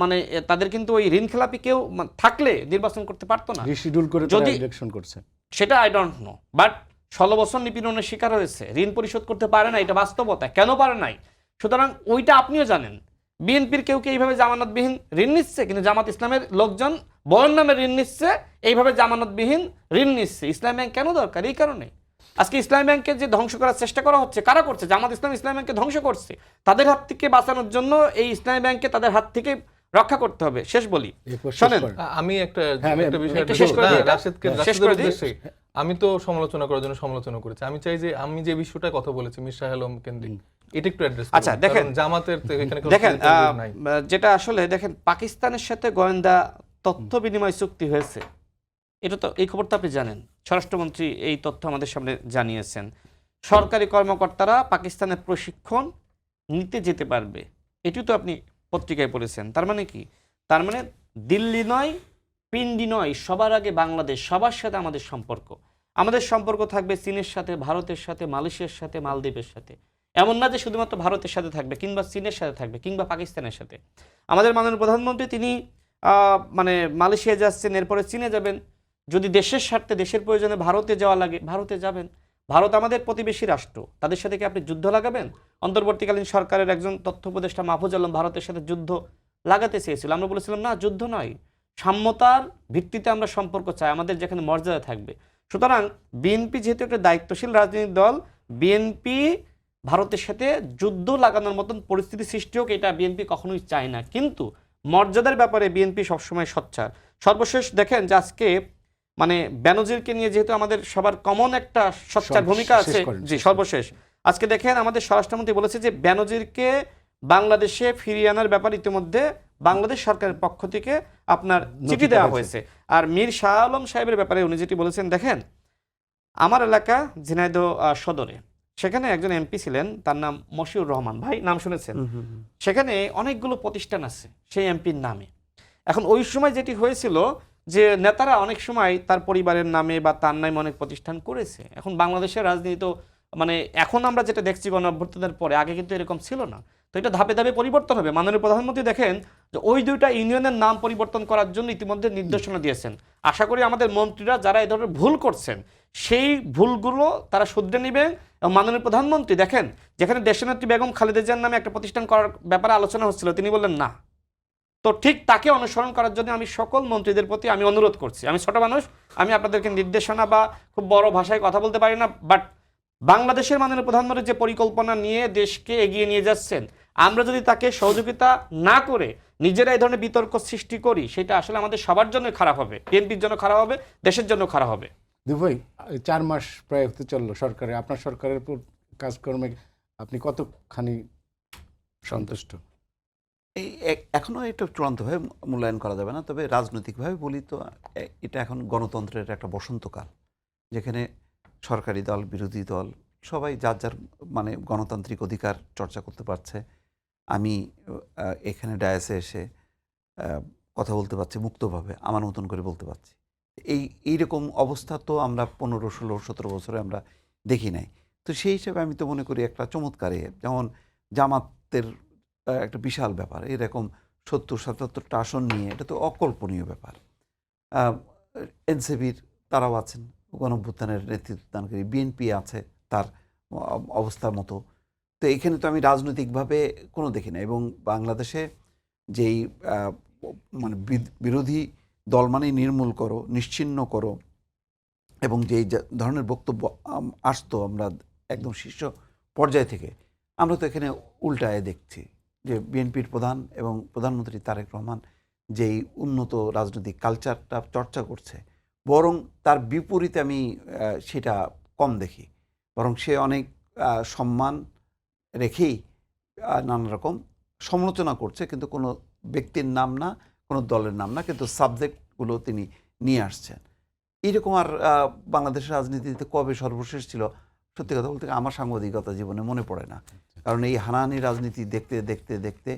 মানে তাদের কিন্তু ওই ঋণ খেলাপি কেউ থাকলে নির্বাচন করতে পারতো না। রিশিডিউল করে যদি ইলেকশন করছে, সেটা আই ডোন্ট নো, বাট 16 বছর নিপীড়নের শিকার হয়েছে, ঋণ পরিশোধ করতে পারে না, এটা বাস্তবতা। কেন পারে নাই? সুতরাং ওইটা আপনিও জানেন। বিএনপির কেউ এইভাবে জামানতবিহীন ঋণ নিচ্ছে, কিন্তু জামাত ইসলামের লোকজন বউয়ের নামে ঋণ নিচ্ছে, এইভাবে জামানতবিহীন ঋণ নিচ্ছে। ইসলাম ব্যাংক কেন দরকার? এই কারণে। আজকে ইসলাম ব্যাংকে যে ধ্বংস করার চেষ্টা করা হচ্ছে, কারা করছে? জামাত ইসলাম ইসলাম ব্যাংককে ধ্বংস করছে। তাদের হাত থেকে বাঁচানোর জন্য এই ইসলামী ব্যাংককে তাদের হাত থেকে রক্ষা করতে হবে। শেষ বলি, এরপর শেষ শোনেন, করেন। আমি একটা হ্যাঁ, আমি একটা বিষয় একটু শেষ করে দিই এটা। শেষ রাশেদের করে দিই। উদ্দেশ্যে আমি তো সমালোচনা করার জন্য সমালোচনা করেছি। আমি চাই যে আমি যে বিষয়টা কথা বলেছি মির শাহ আলম কেন্দ্রিক, এটা একটু অ্যাড্রেস আচ্ছা, দেখেন, জামাতের তো এখানে কোনো দেখেন political নাই। যেটা আসলে দেখেন, পাকিস্তানের সাথে গোয়েন্দা তথ্য বিনিময় চুক্তি হয়েছে, এটা তো এই খবরটা আপনি জানেন। স্বরাষ্ট্রমন্ত্রী এই তথ্য আমাদের সামনে জানিয়েছেন। সরকারি কর্মকর্তারা পাকিস্তানের প্রশিক্ষণ নিতে যেতে পারবে, এটিও তো আপনি পত্রিকায় পড়েছেন। তার মানে কি? তার মানে দিল্লি নয়, পিন্ডি নয়, সবার আগে বাংলাদেশ, সবার সাথে আমাদের সম্পর্ক। আমাদের সম্পর্ক থাকবে চীনের সাথে, ভারতের সাথে, মালয়েশিয়ার সাথে, মালদ্বীপের সাথে। এমন না যে শুধুমাত্র ভারতের সাথে থাকবে, কিংবা চীনের সাথে থাকবে, কিংবা পাকিস্তানের সাথে। আমাদের মাননীয় প্রধানমন্ত্রী তিনি মানে মালয়েশিয়া যাচ্ছেন, এরপরে চীনে যাবেন। যদি দেশের স্বার্থে, দেশের প্রয়োজনে ভারতে যাওয়া লাগে, ভারতে যাবেন। ভারত আমাদের প্রতিবেশী রাষ্ট্র, তাদের সাথে কি আপনি যুদ্ধ লাগাবেন? অন্তর্বর্তীকালীন সরকারের একজন তথ্য উপদেষ্টা মাহফুজ আলম ভারতের সাথে যুদ্ধ লাগাতে চেয়েছিল। আমরা বলেছিলাম না, যুদ্ধ নয়, সাম্যতার ভিত্তিতে আমরা সম্পর্ক চাই, আমাদের যেখানে মর্যাদা থাকবে। সুতরাং বিএনপি যেহেতু একটা দায়িত্বশীল রাজনৈতিক দল, বিএনপি ভারতের সাথে যুদ্ধ লাগানোর মতন পরিস্থিতি সৃষ্টি হোক, এটা বিএনপি কখনোই চায় না। কিন্তু মর্যাদার ব্যাপারে বিএনপি সবসময় সোচ্চার। সর্বশেষ দেখেন যে আজকে মানে বেনজিরকে নিয়ে যেহেতু আমাদের সবার কমন একটা সোচ্চার ভূমিকা আছে, জি সর্বশেষ আজকে দেখেন আমাদের স্বরাষ্ট্রমন্ত্রী বলেছে যে বেনজিরকে বাংলাদেশে ফিরিয়ে আনার ব্যাপারে ইতিমধ্যে বাংলাদেশ সরকারের পক্ষ থেকে আপনার চিঠি দেওয়া হয়েছে। আর মীর শাহ আলম সাহেবের ব্যাপারে উনি যেটি বলেছেন, দেখেন আমার এলাকা ঝিনাইদহ সদরে, সেখানে একজন এমপি ছিলেন, তার নাম মশিউর রহমান, ভাই নাম শুনেছেন? সেখানে অনেকগুলো প্রতিষ্ঠান আছে সেই এমপির নামে। এখন ওই সময় যেটি হয়েছিল যে নেতারা অনেক সময় তার পরিবারের নামে বা তার নামে অনেক প্রতিষ্ঠান করেছে। এখন বাংলাদেশের রাজনীতি তো মানে এখন আমরা যেটা দেখছি গণঅভ্যুত্থানের পরে, আগে কিন্তু এরকম ছিল না। তো এটা ধাপে ধাপে পরিবর্তন হবে। মাননীয় প্রধানমন্ত্রী দেখেন যে ওই দুইটা ইউনিয়নের নাম পরিবর্তন করার জন্য ইতিমধ্যে নির্দেশনা দিয়েছেন। আশা করি আমাদের মন্ত্রীরা যারা এই ধরনের ভুল করছেন, সেই ভুলগুলো তারা শুধরে নেবেন। এবং মাননীয় প্রধানমন্ত্রী দেখেন, যেখানে দেশনেত্রী বেগম খালেদা জিয়ার নামে একটা প্রতিষ্ঠান করার ব্যাপারে আলোচনা হচ্ছিল, তিনি বললেন না, তো ঠিক তাকে অনুসরণ করার জন্য আমি সকল মন্ত্রীদের প্রতি আমি অনুরোধ করছি। আমি ছোট মানুষ, আমি আপনাদেরকে নির্দেশনা বা খুব বড় ভাষায় কথা বলতে পারি না, বাট বাংলাদেশের মাননীয় প্রধানমন্ত্রী যে পরিকল্পনা নিয়ে দেশকে এগিয়ে নিয়ে যাচ্ছেন, আমরা যদি তাকে সহযোগিতা না করে নিজেরা এই ধরনের বিতর্ক সৃষ্টি করি, সেটা আসলে আমাদের সবার জন্য খারাপ হবে, বিএনপির জন্য খারাপ হবে, দেশের জন্য খারাপ হবে। দুভাই 4 মাস প্রায় হতে চললো সরকারে, আপনার সরকারের উপর কাজকর্মে আপনি কতখানি সন্তুষ্ট? এই এখনো এটা চূড়ান্তভাবে মূল্যায়ন করা যাবে না, তবে রাজনৈতিকভাবে বলি তো এটা এখন গণতন্ত্রের একটা বসন্তকাল, যেখানে সরকারি দল বিরোধী দল সবাই যার যার মানে গণতান্ত্রিক অধিকার চর্চা করতে পারছে। আমি এখানে ডায়াসে এসে কথা বলতে পারছি মুক্তভাবে, আমার মতন করে বলতে পারছি। এইরকম অবস্থা তো আমরা 15, 16, 17 বছরে আমরা দেখি নাই। তো সেই হিসেবে আমি তো মনে করি একটা চমৎকার যেমন জামাতের একটা বিশাল ব্যাপার, এরকম 70-77টা আসন নিয়ে, এটা তো অকল্পনীয় ব্যাপার। এনসিপির তারাও আছেন, গণঅভ্যুত্থানের নেতৃত্ব দানকারী, বিএনপি আছে তার অবস্থার মতো। তো এখানে তো আমি রাজনৈতিকভাবে কোনো দেখি না। এবং বাংলাদেশে যেই মানে বিরোধী দল মানে নির্মূল করো, নিশ্চিহ্ন করো, এবং যেই ধরনের বক্তব্য আসতো আমরা একদম শীর্ষ পর্যায় থেকে, আমরা তো এখানে উল্টায় দেখছি যে বিএনপির প্রধান এবং প্রধানমন্ত্রী তারেক রহমান যেই উন্নত রাজনৈতিক কালচারটা চর্চা করছে, বরং তার বিপরীতে আমি সেটা কম দেখি। বরং সে অনেক সম্মান রেখেই নানা রকম সমালোচনা করছে, কিন্তু কোনো ব্যক্তির নাম না, কোনো দলের নাম না, কিন্তু সাবজেক্টগুলো তিনি নিয়ে আসছেন। এইরকম আর বাংলাদেশের রাজনীতিতে কবে সর্বশেষ ছিল, সত্যি কথা বলতে আমার সাংবাদিকতা জীবনে মনে পড়ে না। কারণ এই হানাহানি রাজনীতি দেখতে দেখতে দেখতে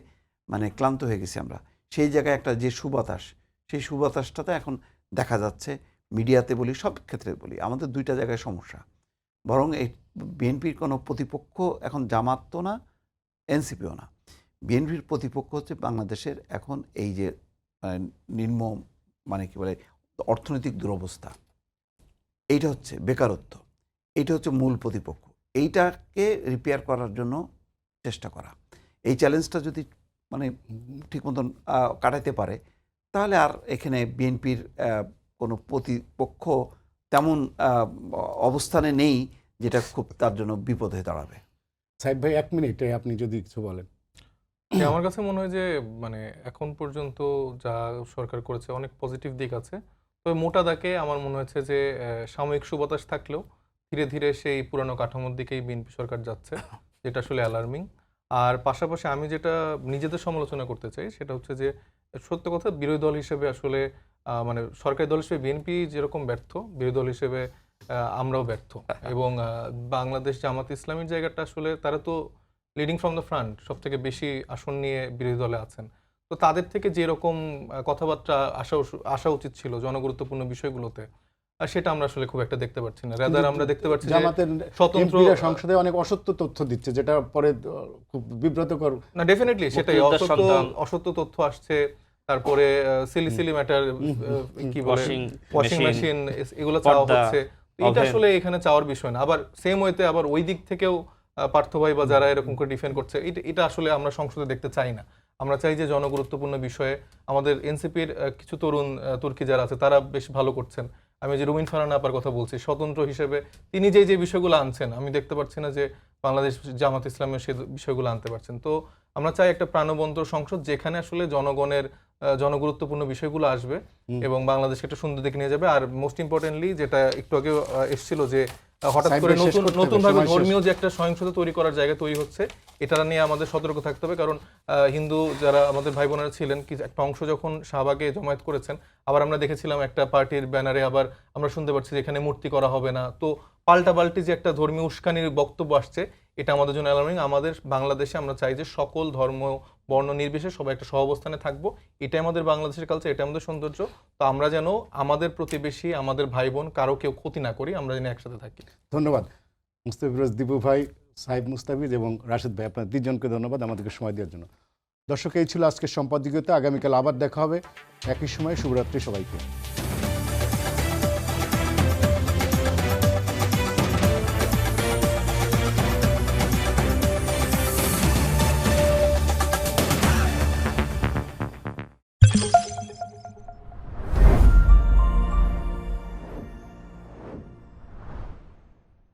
মানে ক্লান্ত হয়ে গেছি আমরা। সেই জায়গায় একটা যে সুবাতাস, সেই সুবাতাসটাতে এখন দেখা যাচ্ছে মিডিয়াতে বলি, সব ক্ষেত্রে বলি, আমাদের দুইটা জায়গায় সমস্যা। বরং এই বিএনপির কোনো প্রতিপক্ষ এখন জামাত তো না, এনসিপিও না। বিএনপির প্রতিপক্ষ হচ্ছে বাংলাদেশের এখন এই যে নিম্ন মানে কি বলে অর্থনৈতিক দুরবস্থা, এইটা হচ্ছে বেকারত্ব, এইটা হচ্ছে মূল প্রতিপক্ষ। এইটাকে রিপেয়ার করার জন্য চেষ্টা করা, এই চ্যালেঞ্জটা যদি মানে ঠিক মতন কাটাইতে পারে, তাহলে আর এখানে বিএনপির কোনো প্রতিপক্ষ তেমন অবস্থানে নেই যেটা খুব তার জন্য বিপদ হয়ে দাঁড়াবে। সাহেব ভাই 1 মিনিটে আপনি যদি কিছু বলেন। আমার কাছে মনে হয় যে মানে এখন পর্যন্ত যা সরকার করেছে অনেক পজিটিভ দিক আছে, তবে মোটা দাগে আমার মনে হচ্ছে যে সাময়িক সুবাতাস থাকলেও ধীরে ধীরে সেই পুরানো কাঠামোর দিকেই বিএনপি সরকার যাচ্ছে, যেটা আসলে অ্যালার্মিং। আর পাশাপাশি আমি যেটা নিজেদের সমালোচনা করতে চাই সেটা হচ্ছে যে সত্য কথা, বিরোধী দল হিসেবে আসলে মানে সরকারি দল হিসেবে বিএনপি যেরকম ব্যর্থ, বিরোধী দল হিসেবে আমরাও ব্যর্থ। এবং বাংলাদেশ জামাত ইসলামীর জায়গাটা আসলে তারা তো লিডিং ফ্রম দ্য ফ্রন্ট, সব থেকে বেশি আসন নিয়ে বিরোধী দলে আছেন। তো তাদের থেকে যেরকম কথাবার্তা আসা উচিত ছিল জনগুরুত্বপূর্ণ বিষয়গুলোতে, সেটা আমরা আসলে খুব একটা দেখতে পাচ্ছি না। রাদার আমরা দেখতে পাচ্ছি যে জামাতের স্বতন্ত্র এমপিরা সংসদে অনেক অসত্য তথ্য দিচ্ছে, যেটা পরে খুব বিব্রতকর। না, ডেফিনেটলি সেটাই মুক্তিযোদ্ধার অসত্য তথ্য আসছে। তারপরে সিলি ম্যাটার, কি বলে, ওয়াশিং মেশিন, এগুলো চাওয়া হচ্ছে। এটা আসলে এখানে চাওয়ার বিষয় না। আবার সেম ওয়েতে আবার ওই দিক থেকেও পার্থ ভাই বা যারা এরকম করে ডিফেন্ড করছে, এটা আসলে আমরা সংসদে দেখতে চাই না। আমরা চাই যে জনগুরুত্বপূর্ণ বিষয়ে আমাদের এনসিপির কিছু তরুণ তুর্কি যারা আছে তারা বেশ ভালো করছেন। আমি যে রুমিন ফারহানা আপার কথা বলছি, স্বতন্ত্র হিসেবে তিনি যে বিষয়গুলো আনছেন, আমি দেখতে পাচ্ছি না যে বাংলাদেশ জামাত ইসলামের সেই বিষয়গুলো আনতে পারছেন। তো আমরা চাই একটা প্রাণবন্ত সংসদ যেখানে আসলে জনগণের জনগুরুত্বপূর্ণ বিষয়গুলো আসবে এবং বাংলাদেশকে একটা সুন্দর দিকে নিয়ে যাবে। আর মোস্ট ইম্পর্টেন্টলি যেটা একটু আগে এসেছিল যে হঠাৎ করে নতুনভাবে ধর্মীয় যে একটা সহিংসতা তৈরি করার জায়গা তৈরি হচ্ছে, এটা নিয়ে আমাদের সতর্ক থাকতে হবে। কারণ হিন্দু যারা আমাদের ভাই বোনেরা ছিলেন, একটা অংশ যখন শাহবাগে জমায়েত করেছেন, আবার আমরা দেখেছিলাম একটা পার্টির ব্যানারে আবার আমরা শুনতে পাচ্ছি যে এখানে মূর্তি করা হবে না। তো পাল্টাপাল্টি যে একটা ধর্মীয় উস্কানির বক্তব্য আসছে, এটা আমাদের জন্য অ্যালার্মিং। আমাদের বাংলাদেশে আমরা চাই যে সকল ধর্ম বর্ণ নির্বিশেষে সবাই একটা সহাবস্থানে থাকবো, এটাই আমাদের বাংলাদেশের কালচার, এটা আমাদের সৌন্দর্য। তো আমরা যেন আমাদের প্রতিবেশী, আমাদের ভাই বোন কারো কেউ ক্ষতি না করি, আমরা যেন একসাথে থাকি। ধন্যবাদ মুস্তাফিজ, দীপু ভাই, সাহেব মুস্তাফিজ এবং রাশেদ ভাই, আপনার 3 জনকে ধন্যবাদ আমাদেরকে সময় দেওয়ার জন্য। দর্শক, এই ছিল আজকের সম্পাদকীয়তা। আগামীকাল আবার দেখা হবে একই সময়ে। শুভরাত্রি সবাইকে।